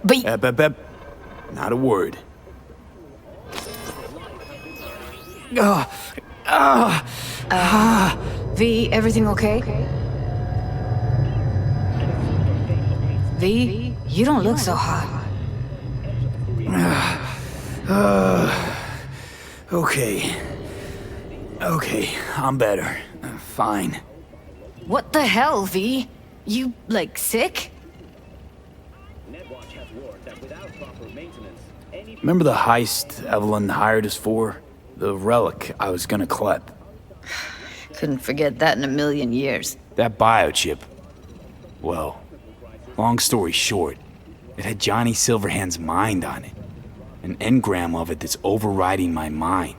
But... Not a word. V, everything okay? V, you don't look so hot. Okay. Okay, I'm better. Fine. What the hell, V? You, like, sick? Remember the heist Evelyn hired us for? The relic I was gonna klep. Couldn't forget that in a million years. That biochip. Well, long story short, it had Johnny Silverhand's mind on it. An engram of it that's overriding my mind.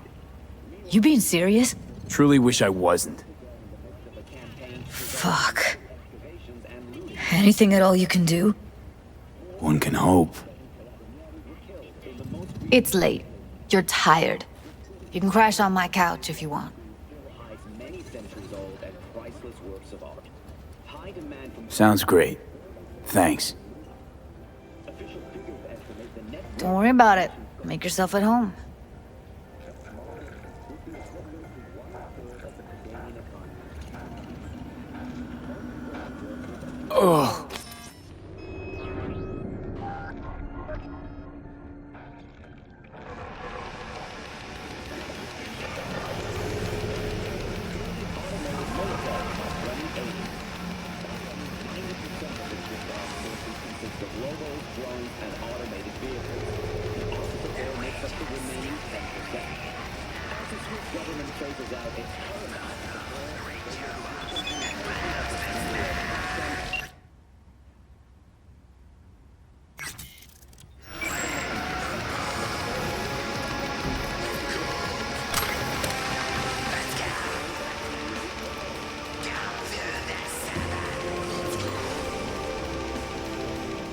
You being serious? Truly wish I wasn't. Fuck. Anything at all you can do? One can hope. It's late. You're tired. You can crash on my couch if you want. Sounds great. Thanks. Don't worry about it. Make yourself at home. Ugh.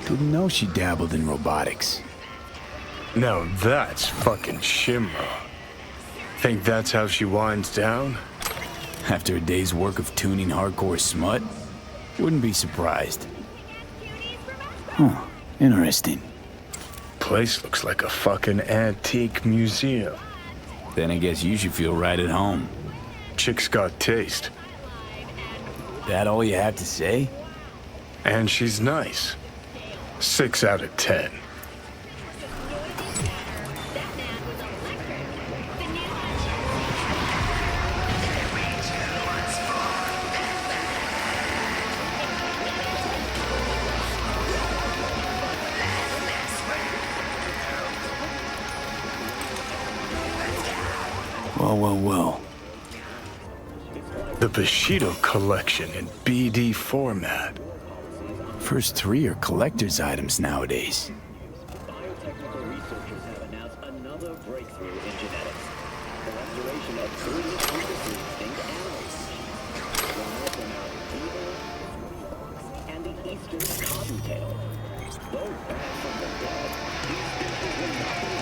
Didn't know she dabbled in robotics. Now that's fucking Shimra. Think that's how she winds down? After a day's work of tuning hardcore smut? Wouldn't be surprised. Huh, interesting. Place looks like a fucking antique museum. Then I guess you should feel right at home. Chick's got taste. That all you have to say? And she's nice. 6 out of 10. Well. The Bushido collection in BD format. First 3 are collector's items nowadays. Biotechnical researchers have announced another breakthrough in genetics. The restoration of 3 previously extinct animal species. One of them are beaver, and the eastern cottontail. Though back from the dead, these species will not be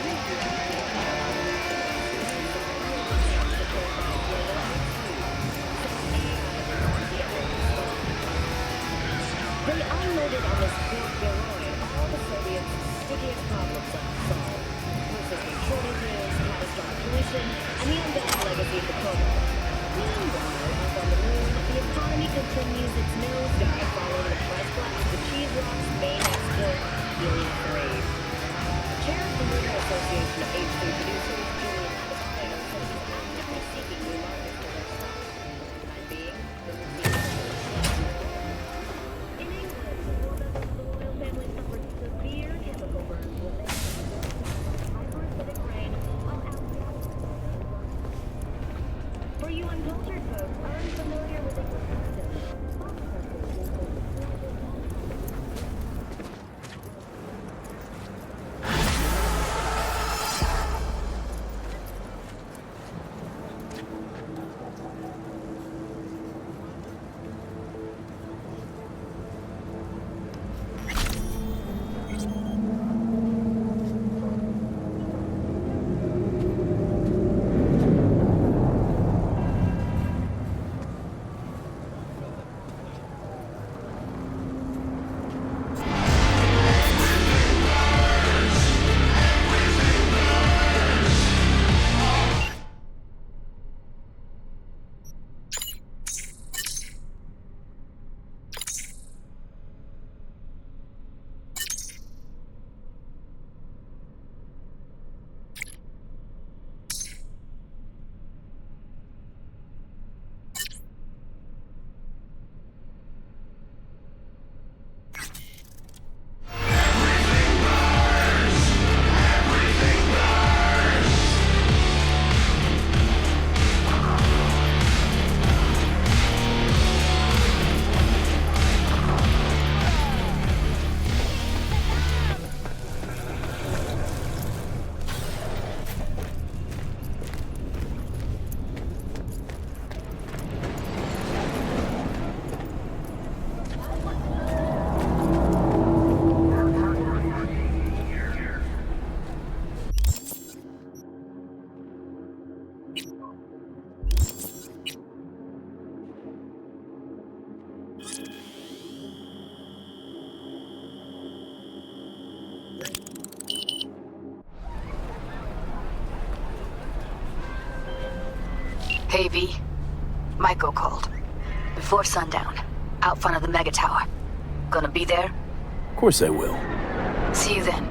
They unloaded on this port Garoin all the Soviets' stickiest problems unsolved. Persistent shortages, catastrophic pollution, and the undying legacy of the Cold War. Meanwhile, up on the moon, the economy continues its nosedive following the price collapse of the cheese rock's main export, helium-3. Chair of the Lunar Association Association of H3 Producers, Julian Adebayo, says he's actively seeking new markets for their stock. For the time being, the routine. In England, the royal family suffered severe chemical burns when they hyperacidic rain all out. For you uncultured folks unfamiliar with English customs, Hey, V. Michael called. Before sundown. Out front of the mega tower. Gonna be there? Of course I will. See you then.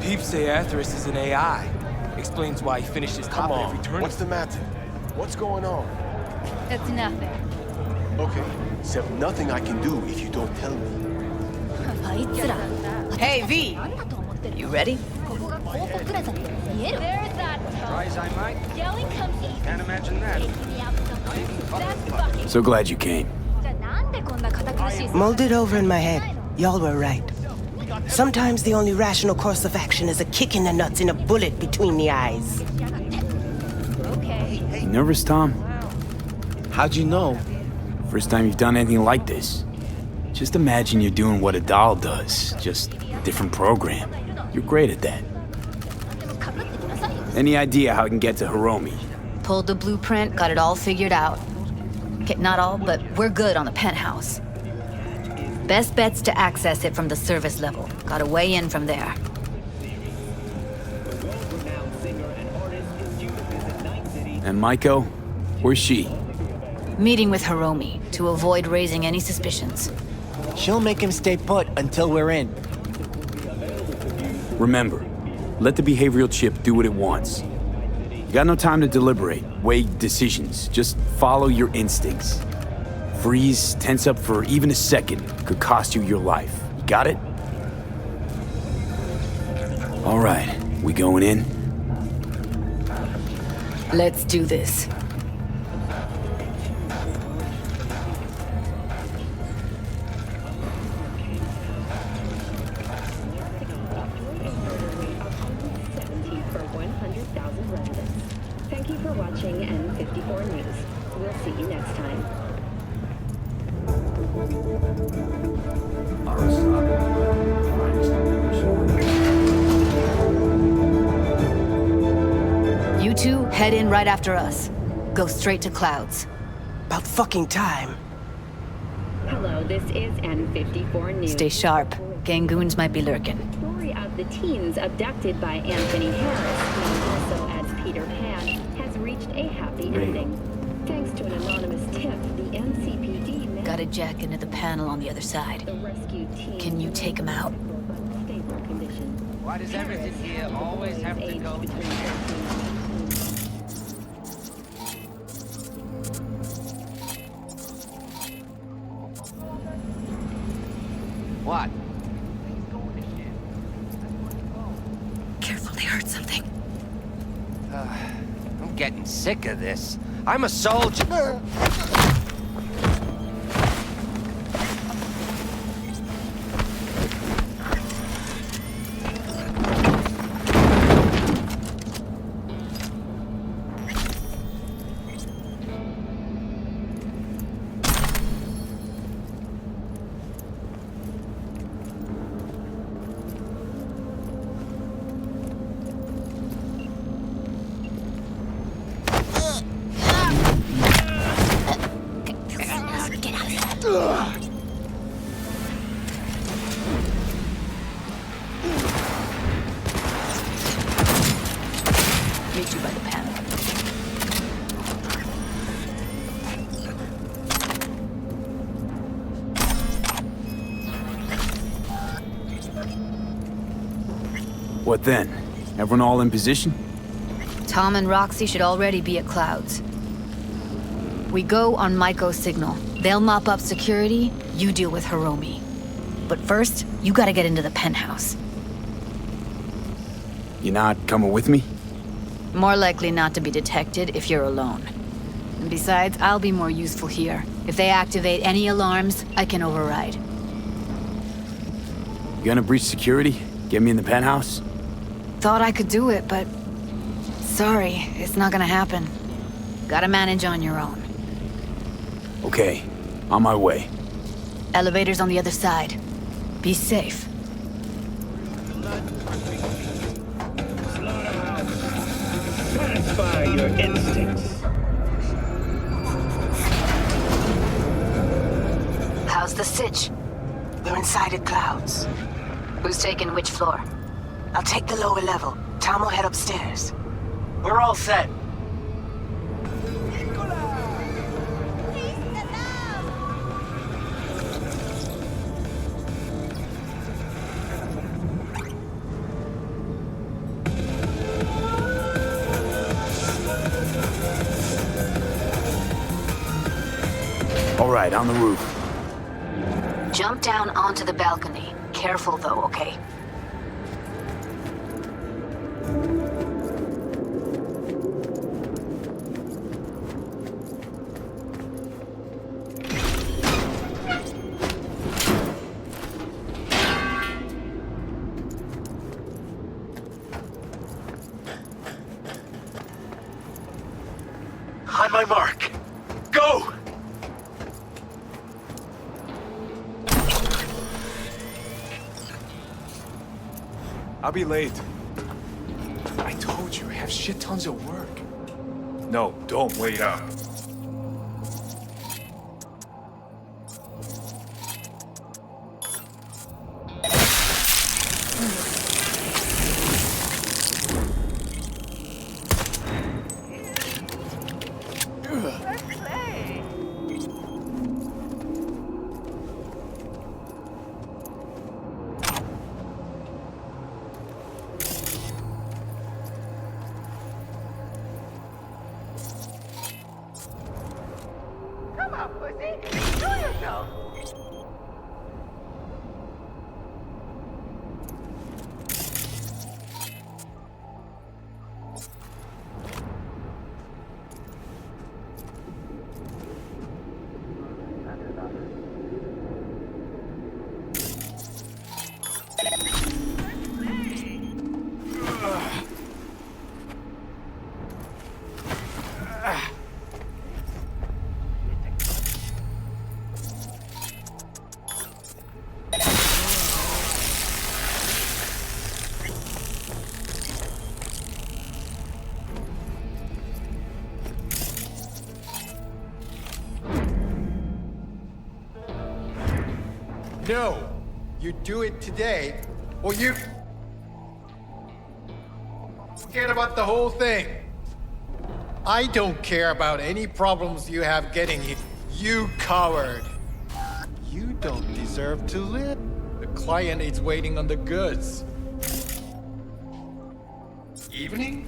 Peeps say Atheris is an AI. Explains why he finished his top Come at on, every turn. what's the matter? What's going on? It's nothing. Okay, there's nothing I can do if you don't tell me. Hey, V! You ready? There's that Try as I might, yelling comes easy. can't imagine that. That's fucking So glad you came. Mulled over in my head. Y'all were right. Sometimes the only rational course of action is a kick in the nuts and a bullet between the eyes. You nervous, Tom? How'd you know? First time you've done anything like this. Just imagine you're doing what a doll does, just a different program. You're great at that. Any idea how I can get to Hiromi? Pulled the blueprint, got it all figured out. Okay, not all, but we're good on the penthouse. Best bet's to access it from the service level. Got a way in from there. And Maiko? Where's she? Meeting with Hiromi to avoid raising any suspicions. She'll make him stay put until we're in. Remember, let the behavioral chip do what it wants. You got no time to deliberate, weigh decisions. Just follow your instincts. Freeze, tense up for even a second could cost you your life. You got it? All right, we going in? Let's do this. For 100,000 residents. Thank you for watching N54 News. We'll see you next time. You two head in right after us. Go straight to Clouds. About fucking time. Hello, this is N54 News. Stay sharp. Gangoons might be lurking. The story of the teens abducted by Anthony Harris, known also as Peter Pan, has reached a happy ending. Thanks to an anonymous tip, the NCPD Got a jack into the panel on the other side. the rescued team. Can you take him out? Stable condition. Why does everything here always have to go What? Careful, they heard something. I'm getting sick of this. I'm a soldier. Meet you by the panel. What then? Everyone all in position? Tom and Roxy should already be at Clouds. We go on Maiko's signal. They'll mop up security, you deal with Hiromi. But first, you gotta get into the penthouse. You not coming with me? More likely not to be detected if you're alone. And besides, I'll be more useful here. If they activate any alarms, I can override. You gonna breach security? Get me in the penthouse? Thought I could do it, but... Sorry, it's not gonna happen. Gotta manage on your own. Okay, on my way. Elevator's on the other side. Be safe. Satisfy your instincts. How's the sitch? We're inside at Clouds. Who's taking which floor? I'll take the lower level. Tom will head upstairs. We're all set. All right, on the roof. Jump down onto the balcony. Careful though, okay? On my mark. Go! I'll be late. I told you, I have shit tons of work. No, don't wait up. pussy! Show yourself! No, you do it today, or you forget about the whole thing. I don't care about any problems you have getting here. You coward. You don't deserve to live. The client is waiting on the goods. Evening?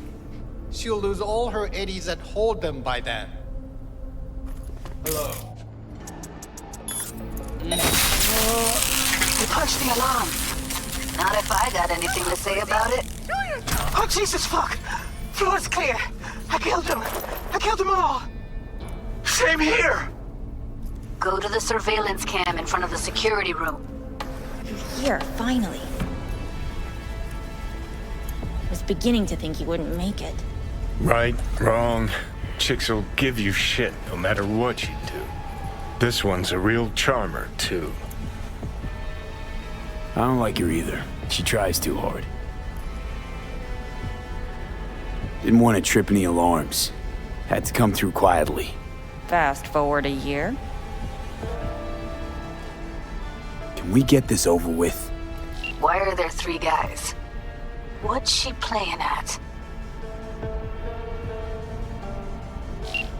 She'll lose all her eddies that hold them by then. Hello. You punched the alarm. Not if I got anything to say about it. Oh, Jesus fuck! Floor's clear. I killed them. I killed them all. Same here. Go to the surveillance cam in front of the security room. You're here, finally. I was beginning to think you wouldn't make it. Right, wrong. Chicks will give you shit no matter what you do. This one's a real charmer, too. I don't like her either. She tries too hard. Didn't want to trip any alarms. Had to come through quietly. Fast forward a year. Can we get this over with? Why are there 3 guys? What's she playing at?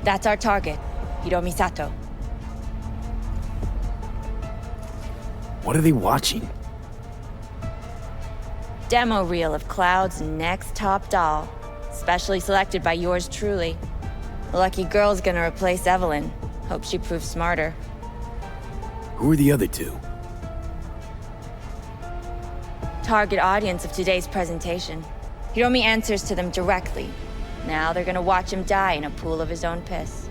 That's our target, Hiromi Sato. What are they watching? Demo reel of Cloud's next top doll, specially selected by yours truly. The lucky girl's gonna replace Evelyn. Hope she proves smarter. Who are the other 2? Target audience of today's presentation. Hiromi answers to them directly. Now they're gonna watch him die in a pool of his own piss.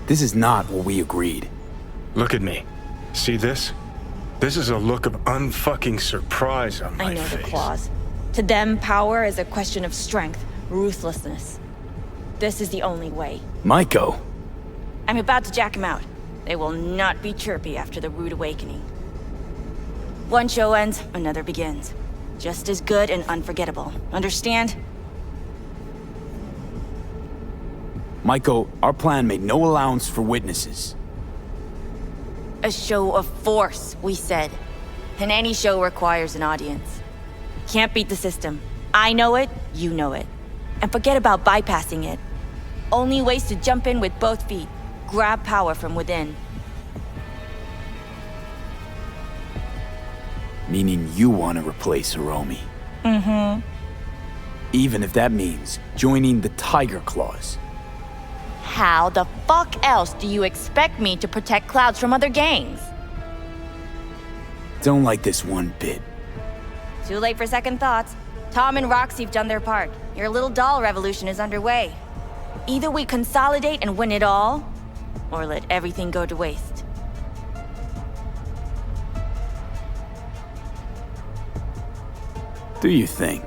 This is not what we agreed. Look at me. See this? This is a look of unfucking surprise on my face. I know the clause. To them, power is a question of strength, ruthlessness. This is the only way. Maiko! I'm about to jack him out. They will not be chirpy after the rude awakening. One show ends, another begins. Just as good and unforgettable. Understand? Maiko, our plan made no allowance for witnesses. A show of force, we said. And any show requires an audience. Can't beat the system. I know it, you know it. And forget about bypassing it. Only ways to jump in with both feet. Grab power from within. Meaning you want to replace Hiromi. Mm-hmm. Even if that means joining the Tiger Claws. How the fuck else do you expect me to protect Clouds from other gangs? Don't like this one bit. Too late for second thoughts. Tom and Roxy've done their part. Your little doll revolution is underway. Either we consolidate and win it all, or let everything go to waste. Do you think?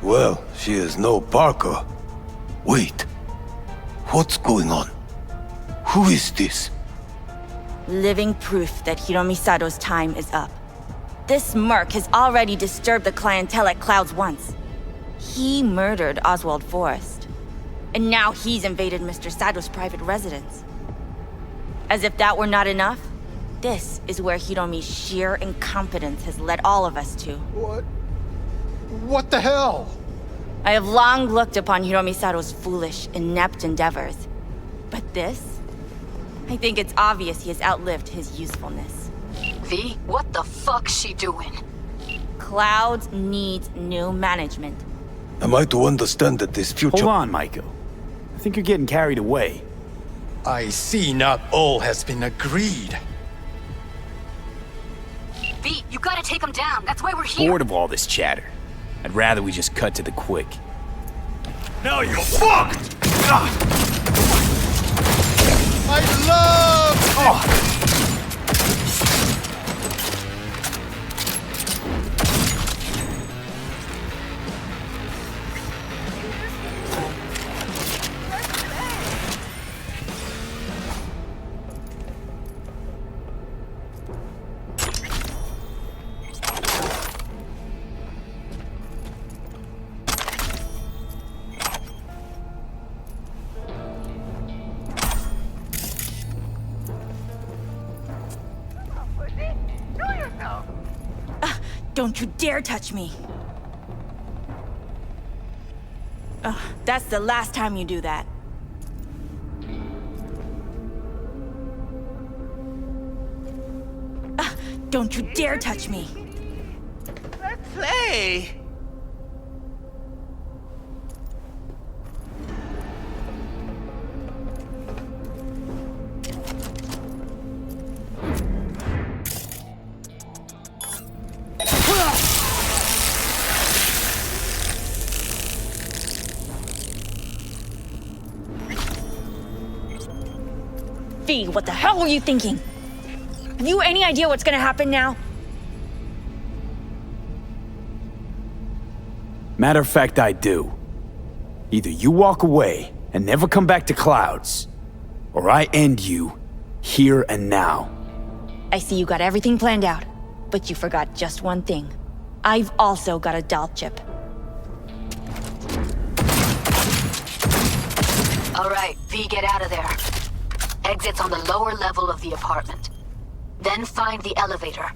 Well, she is no Parker. Wait. What's going on? Who is this? Living proof that Hiromi Sato's time is up. This merc has already disturbed the clientele at Clouds once. He murdered Oswald Forrest. And now he's invaded Mr. Sato's private residence. As if that were not enough, this is where Hiromi's sheer incompetence has led all of us to. What the hell? I have long looked upon Hiromi Sato's foolish, inept endeavors. But this? I think it's obvious he has outlived his usefulness. V, what the fuck's she doing? Clouds needs new management. Am I to understand that this future— Hold on, Maiko. I think you're getting carried away. I see not all has been agreed. V, you gotta take him down. That's why we're here. Bored of all this chatter. I'd rather we just cut to the quick. Now you're fucked! I love... Oh. Don't you dare touch me. That's the last time you do that. Don't you dare touch me. Let's play. V, what the hell were you thinking? Have you any idea what's gonna happen now? Matter of fact, I do. Either you walk away and never come back to Clouds, or I end you here and now. I see you got everything planned out, but you forgot just one thing. I've also got a doll chip. All right, V, get out of there. Exit's on the lower level of the apartment. Then find the elevator.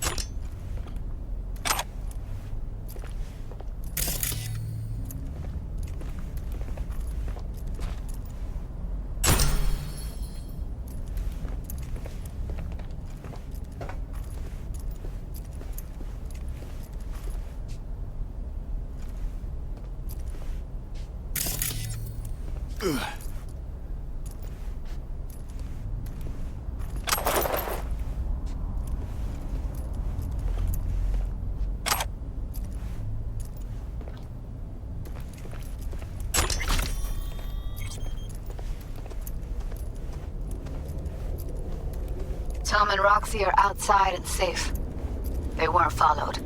Tom and Roxy are outside and safe. They weren't followed.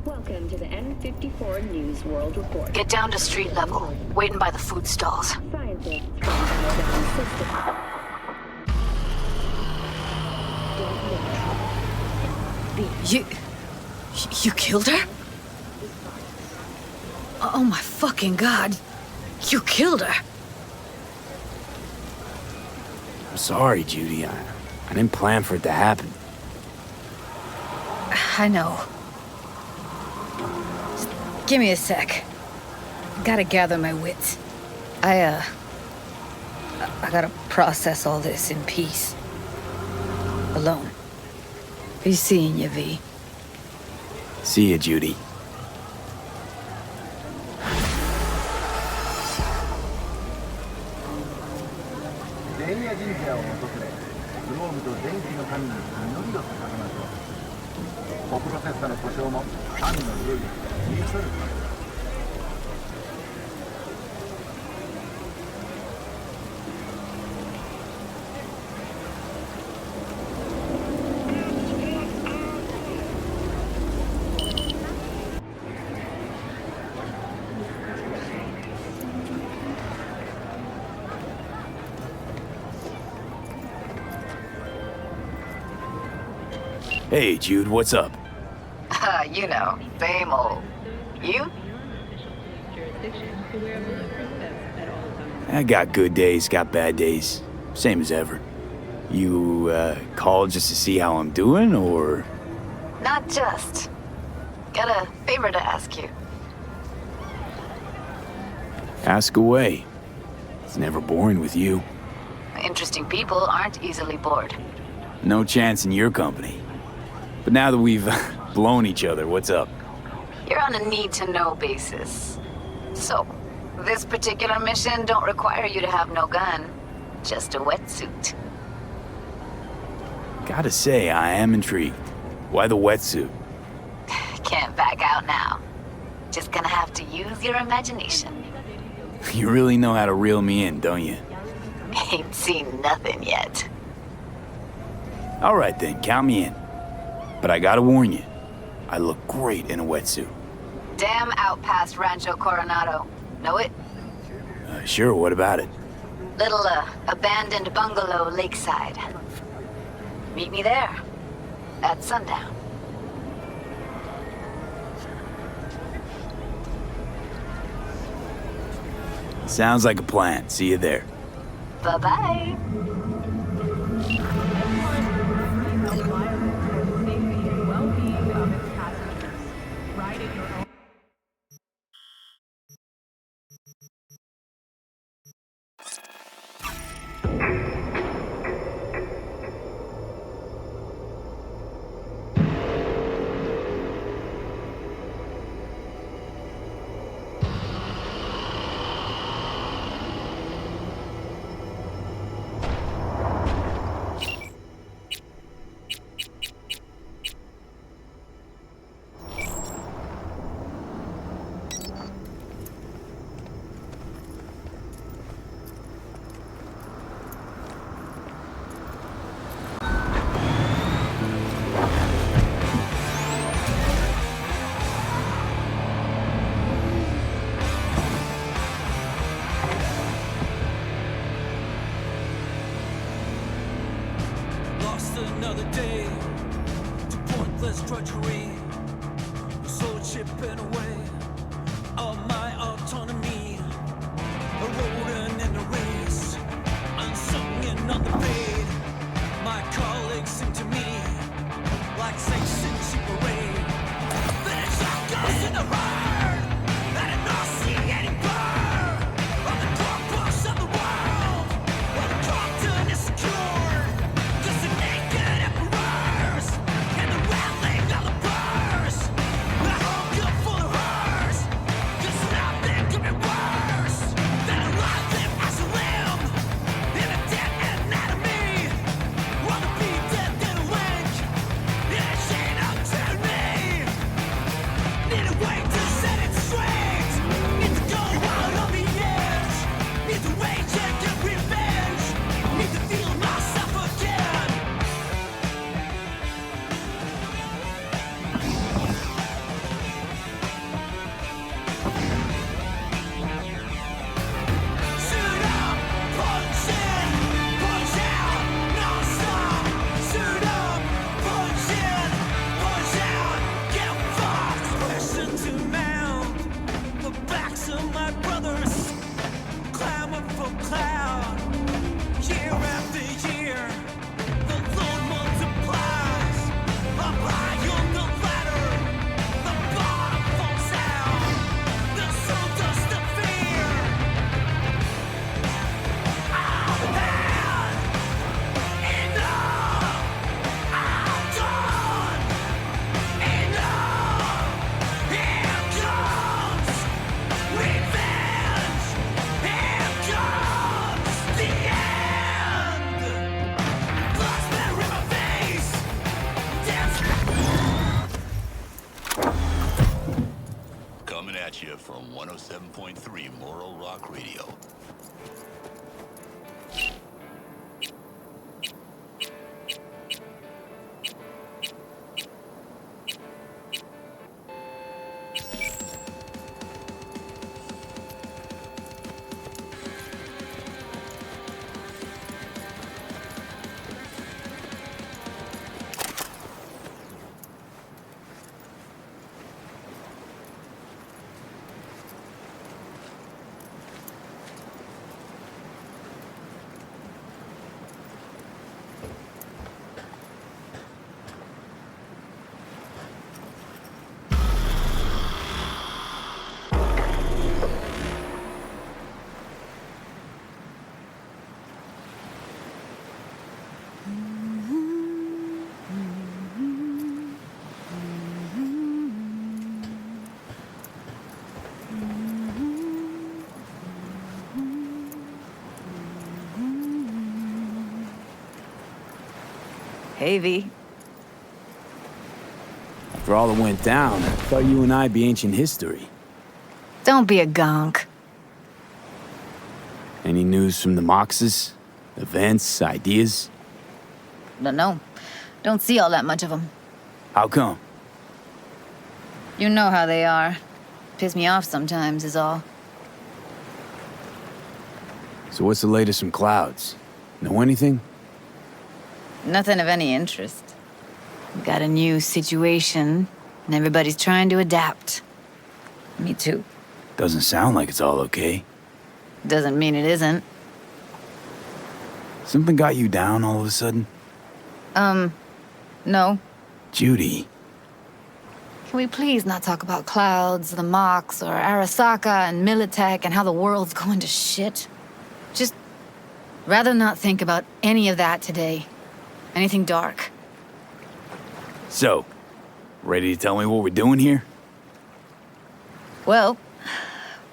Welcome to the N54 News World Report. Get down to street level, waiting by the food stalls. Scientists from the system. You killed her? Oh my fucking god. You killed her. I'm sorry, Judy. I didn't plan for it to happen. I know. Just give me a sec. Gotta gather my wits. I gotta process all this in peace. Alone. Be seeing you, V. See ya, Judy. Hey, Jude, what's up? You know, same old. You? I got good days, got bad days. Same as ever. You, called just to see how I'm doing, or...? Not just. Got a favor to ask you. Ask away. It's never boring with you. Interesting people aren't easily bored. No chance in your company. But now that we've blown each other, what's up? You're on a need-to-know basis. So, this particular mission don't require you to have no gun. Just a wetsuit. Gotta say, I am intrigued. Why the wetsuit? Can't back out now. Just gonna have to use your imagination. You really know how to reel me in, don't you? Ain't seen nothing yet. All right then, count me in. But I gotta warn you, I look great in a wetsuit. Damn out past Rancho Coronado. Know it? Sure, what about it? Little, abandoned bungalow lakeside. Meet me there. At sundown. Sounds like a plan. See you there. Bye-bye. Another day to pointless drudgery, soul chipping away of my autonomy, a rodent in the race, unsung and underpaid. My colleagues sing to me like saints in cheap parade. Then shotguns in the road, and a nauseating burn of the corpus of the world, where the content is secure. From 107.3 Morro Rock Radio. Hey, V. After all that went down, I thought you and I'd be ancient history. Don't be a gonk. Any news from the Moxes? Events, ideas? No. Don't see all that much of them. How come? You know how they are. Piss me off sometimes is all. So what's the latest from Clouds? Know anything? Nothing of any interest. We've got a new situation, and everybody's trying to adapt. Me too. Doesn't sound like it's all okay. Doesn't mean it isn't. Something got you down all of a sudden? No. Judy. Can we please not talk about Clouds, the Mox, or Arasaka and Militech and how the world's going to shit? Just rather not think about any of that today. Anything dark. So, ready to tell me what we're doing here? Well,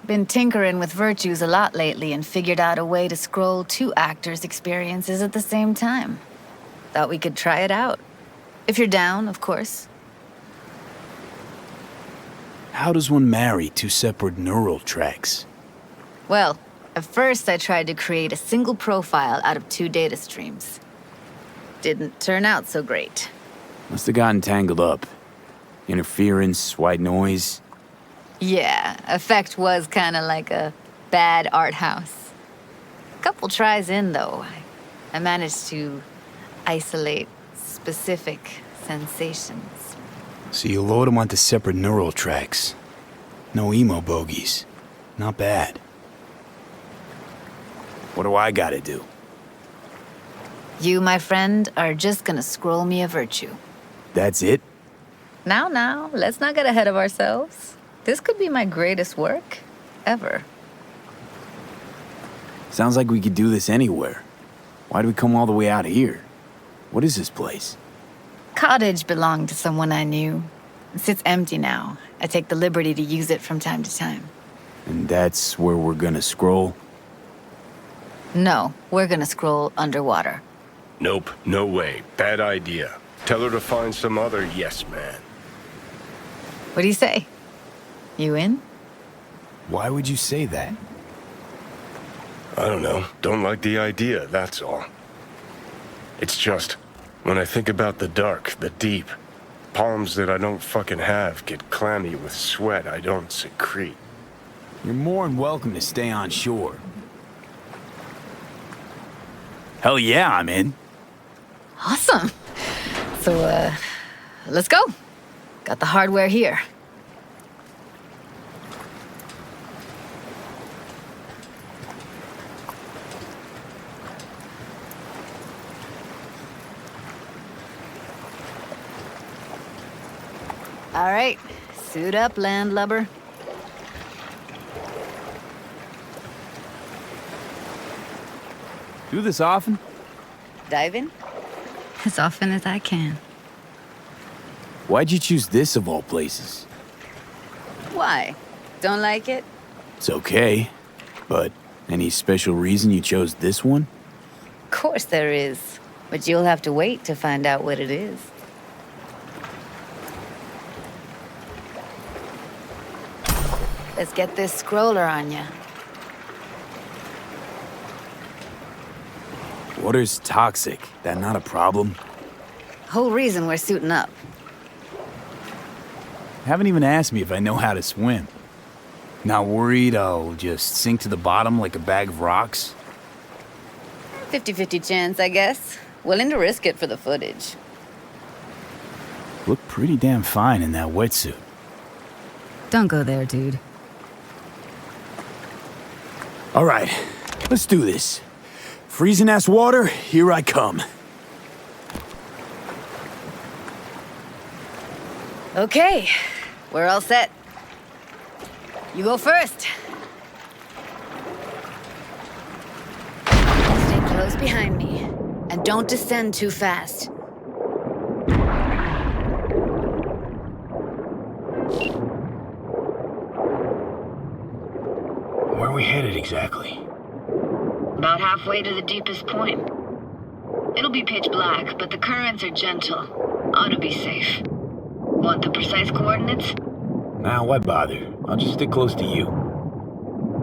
been tinkering with virtues a lot lately and figured out a way to scroll 2 actors' experiences at the same time. Thought we could try it out. If you're down, of course. How does one marry 2 separate neural tracks? Well, at first I tried to create a single profile out of 2 data streams. Didn't turn out so great. Must have gotten tangled up. Interference, white noise. Yeah, effect was kinda like a bad art house. Couple tries in, though, I managed to isolate specific sensations. So you load them onto separate neural tracks. No emo bogies. Not bad. What do I gotta do? You, my friend, are just gonna scroll me a virtue. That's it? Now, let's not get ahead of ourselves. This could be my greatest work ever. Sounds like we could do this anywhere. Why do we come all the way out here? What is this place? Cottage belonged to someone I knew. It sits empty now. I take the liberty to use it from time to time. And that's where we're gonna scroll? No, we're gonna scroll underwater. Nope, no way. Bad idea. Tell her to find some other yes man. What do you say? You in? Why would you say that? I don't know. Don't like the idea, that's all. It's just, when I think about the dark, the deep, palms that I don't fucking have get clammy with sweat I don't secrete. You're more than welcome to stay on shore. Hell yeah, I'm in. Awesome. So, let's go. Got the hardware here. All right, suit up, landlubber. Do this often? Dive in? As often as I can. Why'd you choose this of all places? Why? Don't like it? It's okay, but any special reason you chose this one? Of course there is, but you'll have to wait to find out what it is. Let's get this scroller on ya. Water's toxic. That not a problem? Whole reason we're suiting up. Haven't even asked me if I know how to swim. Not worried I'll just sink to the bottom like a bag of rocks? 50-50 chance, I guess. Willing to risk it for the footage. Look pretty damn fine in that wetsuit. Don't go there, dude. All right, let's do this. Freezing-ass water, here I come. Okay, we're all set. You go first. Stay close behind me, and don't descend too fast. Where are we headed exactly? About halfway to the deepest point. It'll be pitch black, but the currents are gentle. Ought to be safe. Want the precise coordinates? Nah, why bother? I'll just stick close to you.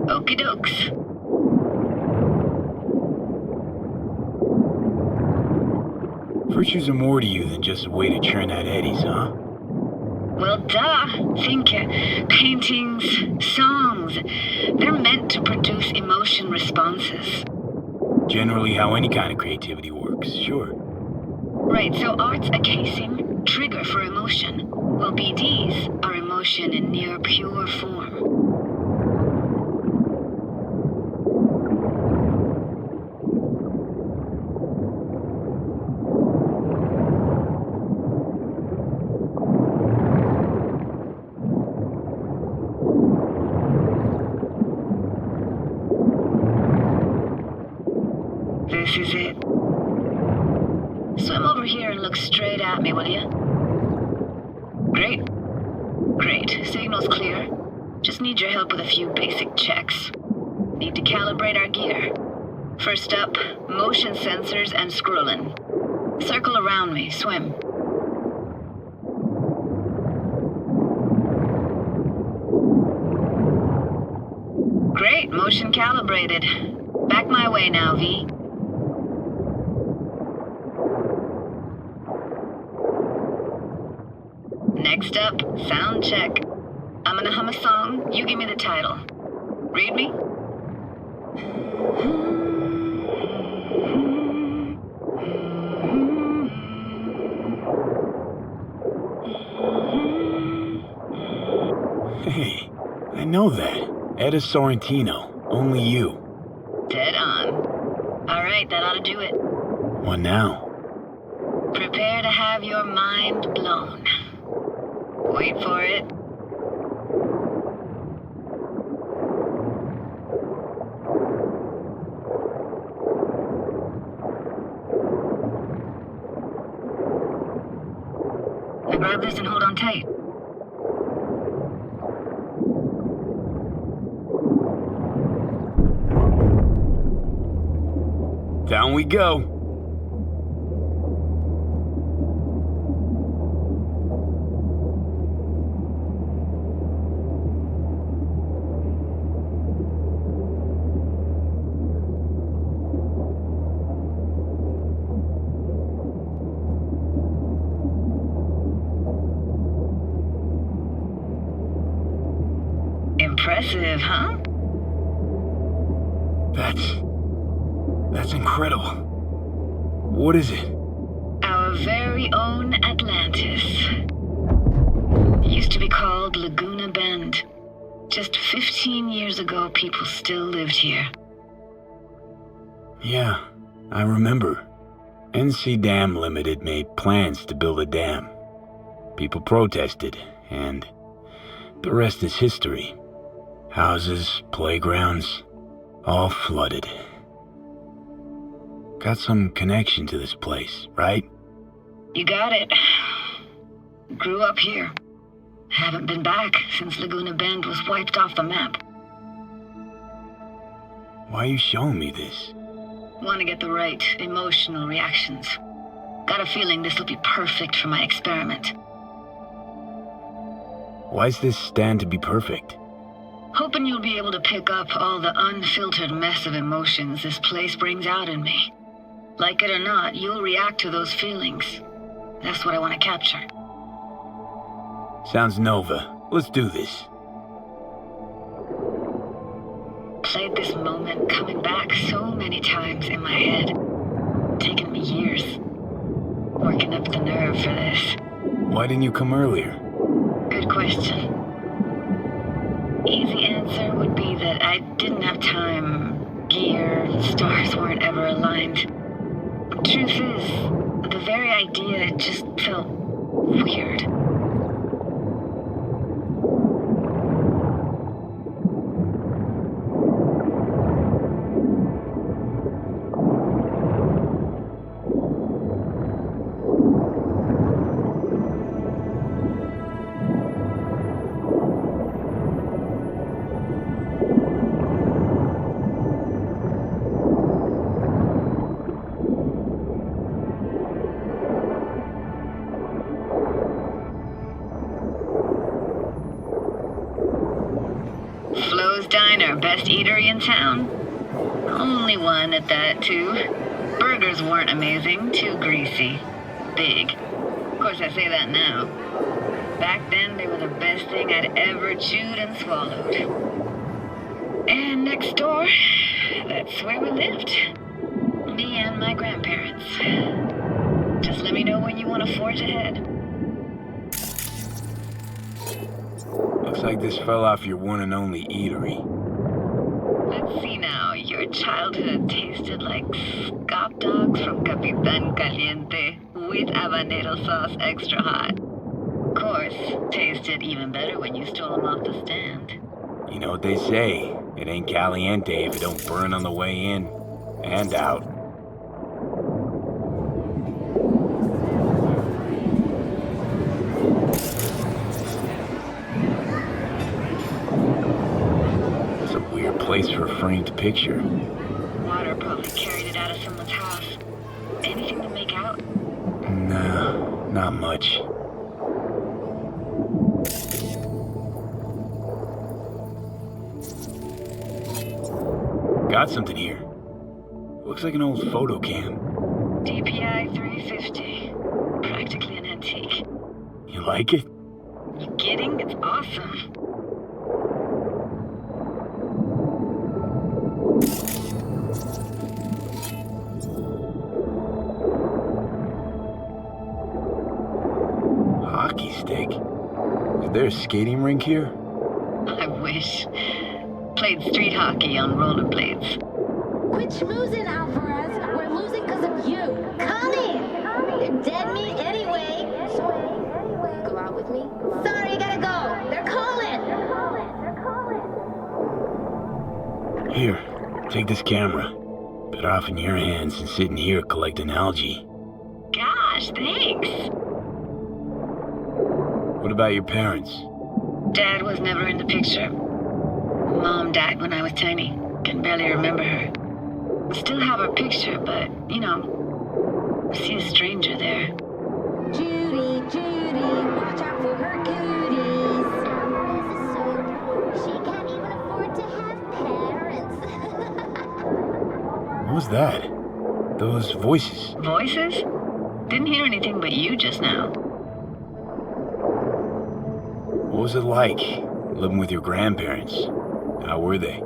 Okie dokes. Virtues are more to you than just a way to churn out eddies, huh? Well, duh. Think paintings, songs. They're meant to produce emotion responses. Generally how any kind of creativity works, sure. Right, so art's a casing, trigger for emotion. Well, BDs are emotion in near pure form. This is it. Swim over here and look straight at me, will you? Great. Great. Signal's clear. Just need your help with a few basic checks. Need to calibrate our gear. First up, motion sensors and scrolling. Circle around me. Swim. Great. Motion calibrated. Back my way now, V. Next up, sound check. I'm gonna hum a song, you give me the title. Read me? Hey, I know that. Etta Sorrentino, Only You. Dead on. Alright, that ought to do it. What now? Prepare to have your mind blown. Wait for it. Now grab this and hold on tight. Down we go. Impressive, huh? That's incredible. What is it? Our very own Atlantis. Used to be called Laguna Bend. Just 15 years ago, people still lived here. Yeah, I remember. NC Dam Limited made plans to build a dam. People protested, and the rest is history. Houses, playgrounds, all flooded. Got some connection to this place, right? You got it. Grew up here. Haven't been back since Laguna Bend was wiped off the map. Why are you showing me this? Want to get the right emotional reactions. Got a feeling this will be perfect for my experiment. Why's this stand to be perfect? Hoping you'll be able to pick up all the unfiltered mess of emotions this place brings out in me. Like it or not, you'll react to those feelings. That's what I want to capture. Sounds Nova. Let's do this. Played this moment coming back so many times in my head. Taken me years. Working up the nerve for this. Why didn't you come earlier? Good question. Easy answer would be that I didn't have time. Gear, stars weren't ever aligned. Truth is, the very idea just felt weird. Joe's Diner, best eatery in town? Only one at that, too. Burgers weren't amazing, too greasy. Big. Of course, I say that now. Back then, they were the best thing I'd ever chewed and swallowed. And next door, that's where we lived. Me and my grandparents. Just let me know when you want to forge ahead. Looks like this fell off your one and only eatery. Let's see now. Your childhood tasted like scop dogs from Capitan Caliente with habanero sauce extra hot. Of course, tasted even better when you stole them off the stand. You know what they say, it ain't caliente if it don't burn on the way in and out. It's a weird place for a framed picture. Water probably carried it out of someone's house. Anything to make out? Nah, not much. Got something here. Looks like an old photo cam. DPI 350. Practically an antique. You like it? You kidding? It's awesome. Hockey stick? Is there a skating rink here? I wish. Played street hockey on rollerblades. Quit schmoozing, Alvarez. We're losing because of you. Come in. You're dead meat anyway. Go out with me? Sorry, I gotta go. They're calling. Here, take this camera. Better off in your hands than sitting here collecting algae. Gosh, thanks. What about your parents? Dad was never in the picture. Mom died when I was tiny. Can barely remember her. Still have her picture, but, you know, I see a stranger there. Judy, watch out for her cooties. She can't even afford to have parents. What was that? Those voices. Voices? Didn't hear anything but you just now. What was it like, living with your grandparents? How were they?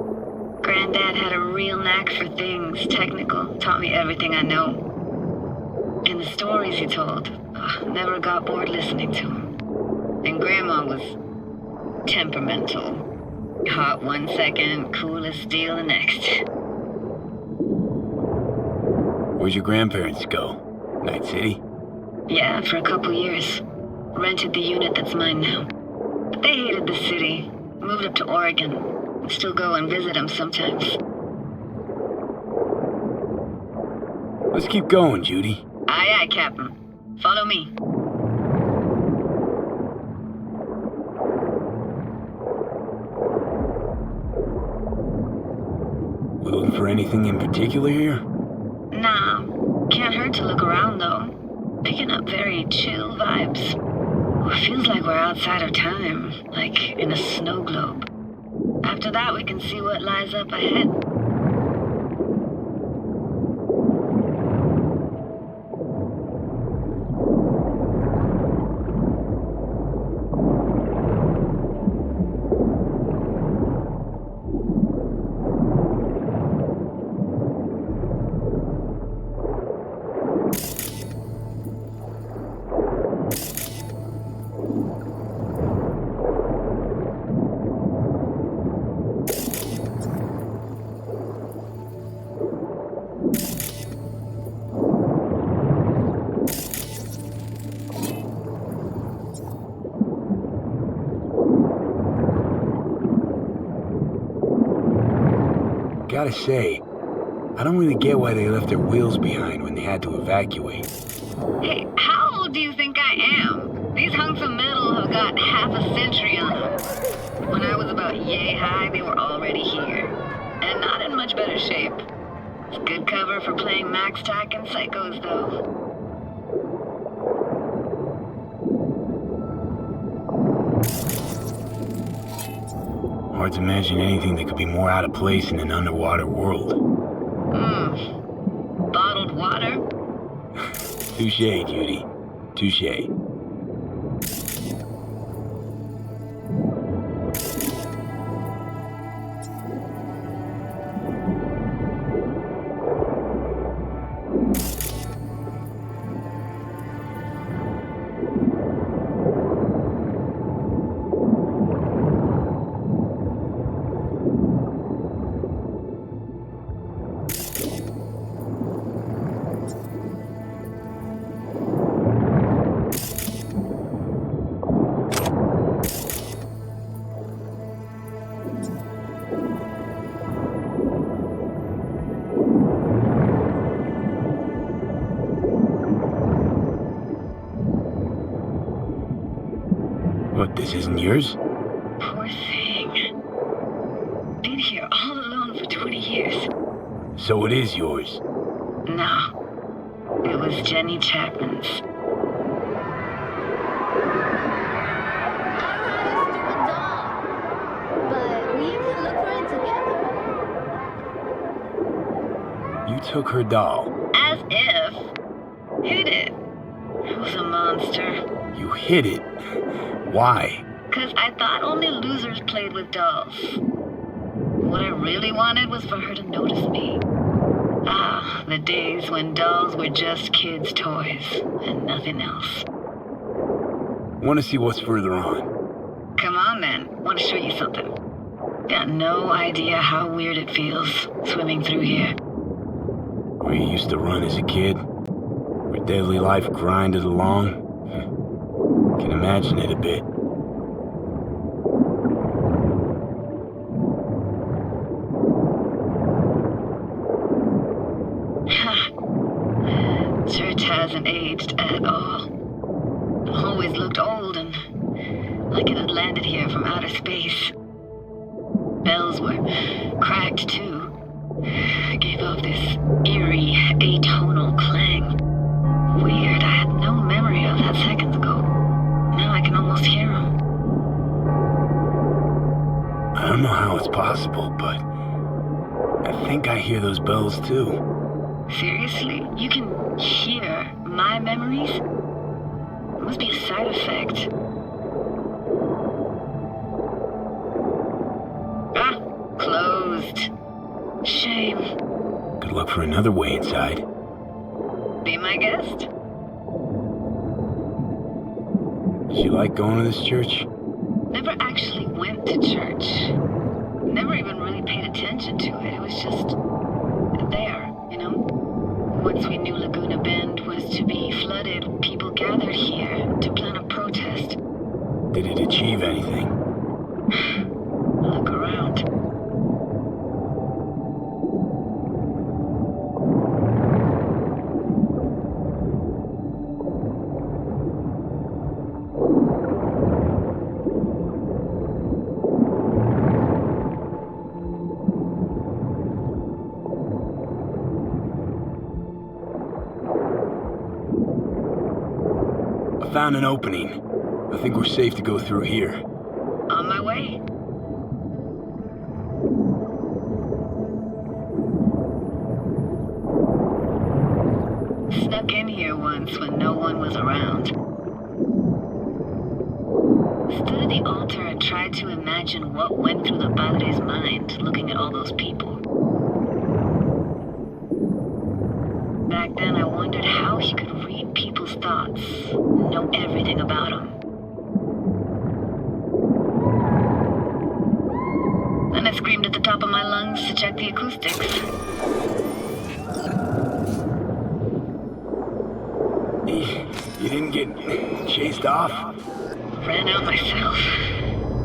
Granddad had a real knack for things technical. Taught me everything I know. And the stories he told, never got bored listening to him. And Grandma was temperamental. Hot one second, cool as steel the next. Where'd your grandparents go? Night City? Yeah, for a couple years. Rented the unit that's mine now. But they hated the city. Moved up to Oregon. Still go and visit them sometimes. Let's keep going, Judy. Aye, aye, Captain. Follow me. We looking for anything in particular here? Nah. Can't hurt to look around, though. Picking up very chill vibes. It feels like we're outside of time, like in a snow globe. After that, we can see what lies up ahead. Gotta say, I don't really get why they left their wheels behind when they had to evacuate. Hey, how old do you think I am? These hunks of metal have got half a century on them. When I was about yay high, they were already here. And not in much better shape. It's good cover for playing Max Tack and Psychos, though. Hard to imagine anything that could be more out of place in an underwater world. Bottled water? Touché, Judy. Touché. What, this isn't yours? Poor thing. Been here all alone for 20 years. So it is yours. No. It was Jenny Chapman's. You took her doll. As if. Hid it. It was a monster. You hid it. Why? Because I thought only losers played with dolls. What I really wanted was for her to notice me. Ah, the days when dolls were just kids' toys and nothing else. Want to see what's further on? Come on then, want to show you something. Got no idea how weird it feels swimming through here. Where you used to run as a kid? Where daily life grinded along? Can imagine it a bit. Church hasn't aged at all. Always looked old and like it had landed here from outer space. Bells were cracked too. Gave off this eerie, atonal clang. Weird, I had no memory of that seconds ago. Now I can almost hear them. I don't know how it's possible, but I think I hear those bells too. Seriously? You can hear my memories? It must be a side effect. Ah, closed. Shame. Good luck for another way inside. Be my guest. Did you like going to this church? Never actually went to church. Never even really paid attention to it. It was just there, you know? Once we knew Laguna Bend was to be flooded, people gathered here to plan a protest. Did it achieve anything? Look around. I found an opening. I think we're safe to go through here. On my way. Snuck in here once when no one was around. Stood at the altar and tried to imagine what went through the padre's mind looking at all those people. Back then I wondered how he could read people's thoughts, know everything about them. Then I screamed at the top of my lungs to check the acoustics. You didn't get chased off? Ran out myself.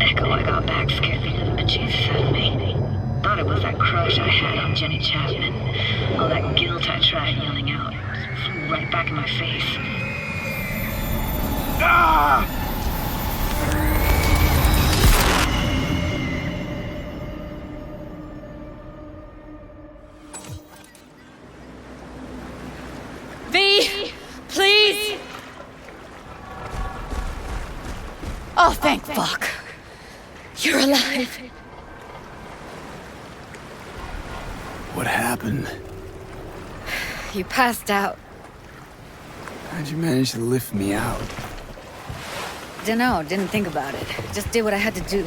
Echo I got back scared the living bejesus out of me. Thought it was that crush I had on Jenny Chapman. All that guilt I tried yelling out. Flew right back in my face. Ah! V! Please! Oh, thank fuck. You're alive. What happened? You passed out. How'd you manage to lift me out? Dunno, didn't think about it. Just did what I had to do.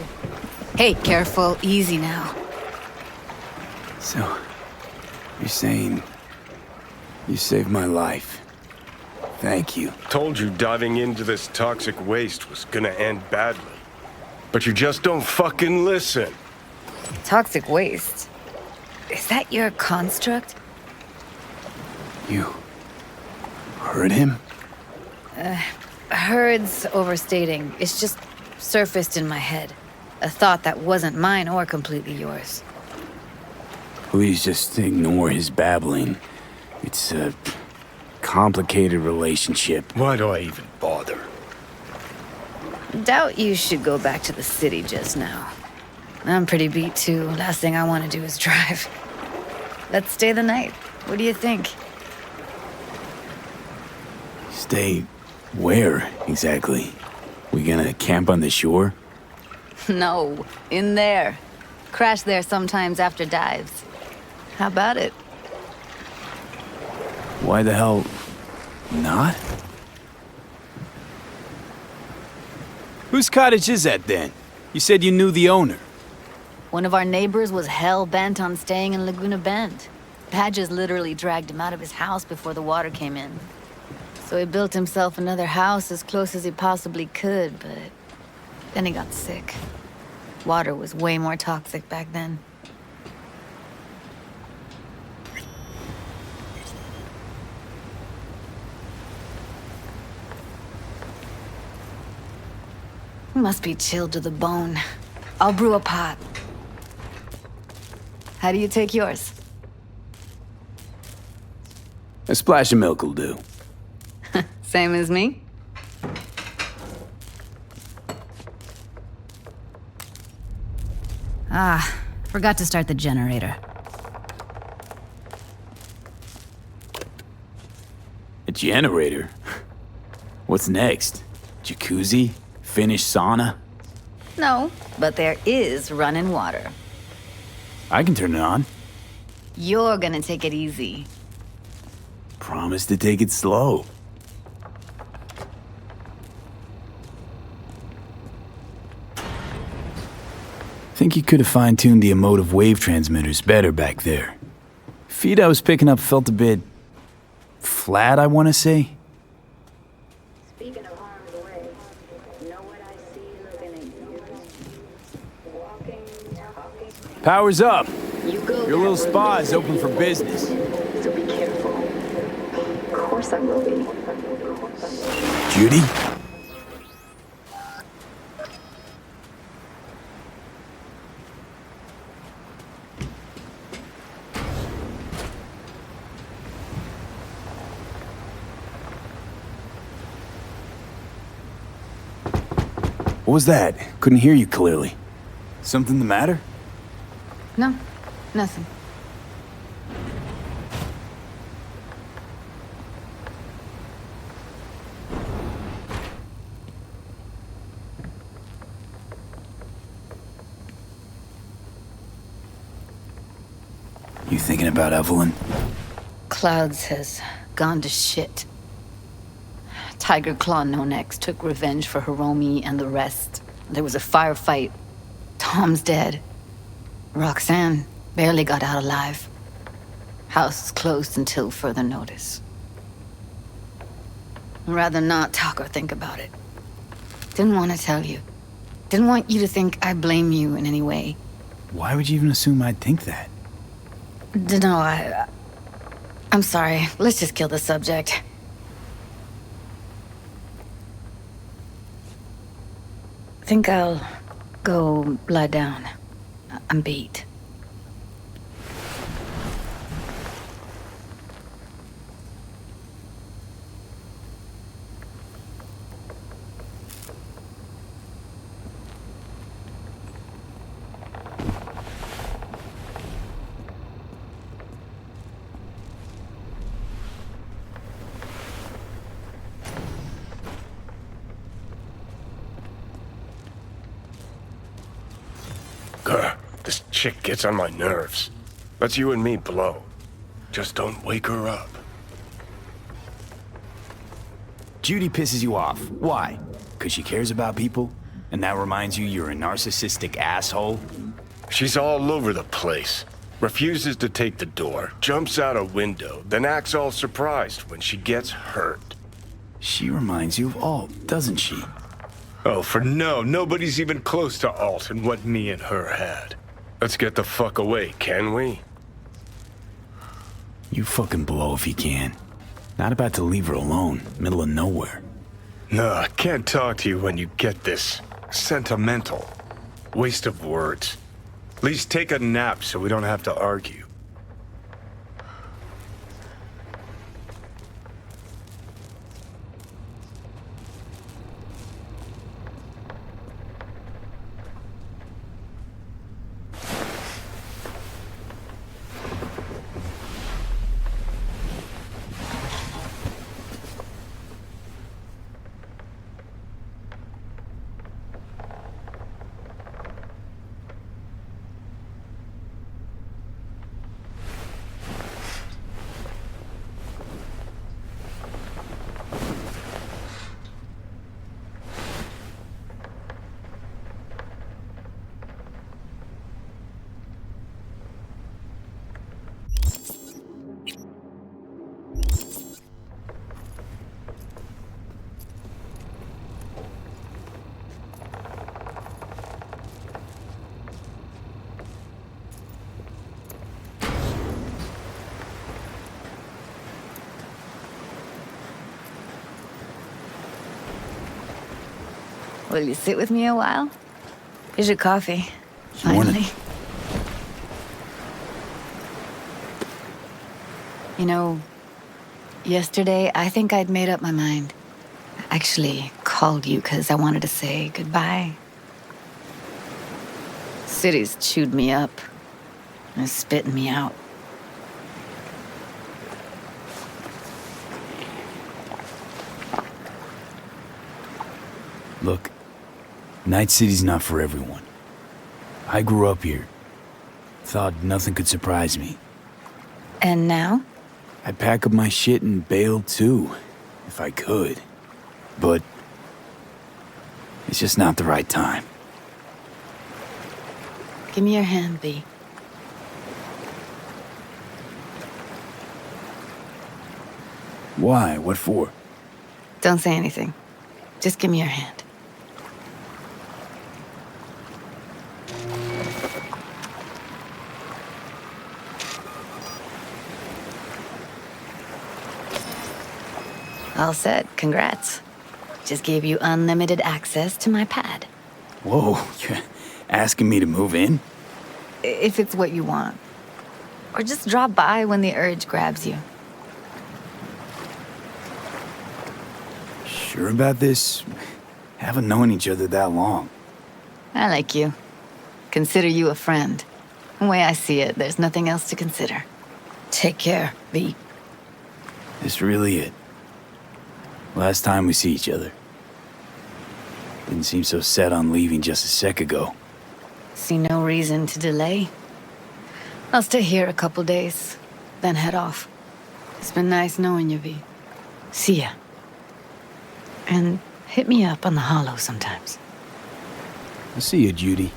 Hey, careful, easy now. So, you're saying you saved my life. Thank you. Told you diving into this toxic waste was gonna end badly. But you just don't fucking listen. Toxic waste? Is that your construct? You heard him? Heard's overstating. It's just surfaced in my head. A thought that wasn't mine or completely yours. Please just ignore his babbling. It's a complicated relationship. Why do I even bother? Doubt you should go back to the city just now. I'm pretty beat too. Last thing I want to do is drive. Let's stay the night. What do you think? Stay where, exactly? We gonna camp on the shore? No, in there. Crash there sometimes after dives. How about it? Why the hell not? Whose cottage is that then? You said you knew the owner. One of our neighbors was hell-bent on staying in Laguna Bend. Badges literally dragged him out of his house before the water came in. So he built himself another house as close as he possibly could, but then he got sick. Water was way more toxic back then. Must be chilled to the bone. I'll brew a pot. How do you take yours? A splash of milk will do. Same as me? Ah, forgot to start the generator. A generator? What's next? Jacuzzi? Finnish sauna? No, but there is running water. I can turn it on. You're gonna take it easy. Promise to take it slow. Think you could have fine-tuned the emotive wave transmitters better back there. Feed I was picking up felt a bit flat, I want to say. Speaking of harm's way, you know what I see looking at you? Walking, talking. Power's up. You go. Your little spa is open for business. So be careful. Of course I will be. Judy? What was that? Couldn't hear you clearly. Something the matter? No, nothing. You thinking about Evelyn? Clouds has gone to shit. Tiger Claw No Next took revenge for Hiromi and the rest. There was a firefight. Tom's dead. Roxanne barely got out alive. House is closed until further notice. I'd rather not talk or think about it. Didn't want to tell you. Didn't want you to think I blame you in any way. Why would you even assume I'd think that? No, I'm sorry. Let's just kill the subject. Think I'll go lie down. I'm beat. Grr, this chick gets on my nerves. That's you and me, Blow. Just don't wake her up. Judy pisses you off. Why? Because she cares about people? And that reminds you you're a narcissistic asshole? She's all over the place. Refuses to take the door, jumps out a window, then acts all surprised when she gets hurt. She reminds you of Alt, doesn't she? Oh, for no, nobody's even close to Alt and what me and her had. Let's get the fuck away, can we? You fucking blow if you can. Not about to leave her alone, middle of nowhere. No, I can't talk to you when you get this sentimental. Waste of words. At least take a nap so we don't have to argue. Will you sit with me a while? Here's your coffee. Finally. You know, yesterday I think I'd made up my mind. I actually called you because I wanted to say goodbye. City's chewed me up. And spitting me out. Look, Night City's not for everyone. I grew up here. Thought nothing could surprise me. And now? I'd pack up my shit and bail too, if I could. But it's just not the right time. Give me your hand, V. Why? What for? Don't say anything. Just give me your hand. All set. Congrats. Just gave you unlimited access to my pad. Whoa, you're asking me to move in? If it's what you want. Or just drop by when the urge grabs you. Sure about this? Haven't known each other that long. I like you. Consider you a friend. The way I see it, there's nothing else to consider. Take care, V. This really it? Last time we see each other. Didn't seem so set on leaving just a sec ago. See no reason to delay. I'll stay here a couple days, then head off. It's been nice knowing you, V. See ya. And hit me up on the holo sometimes. I'll see you, Judy.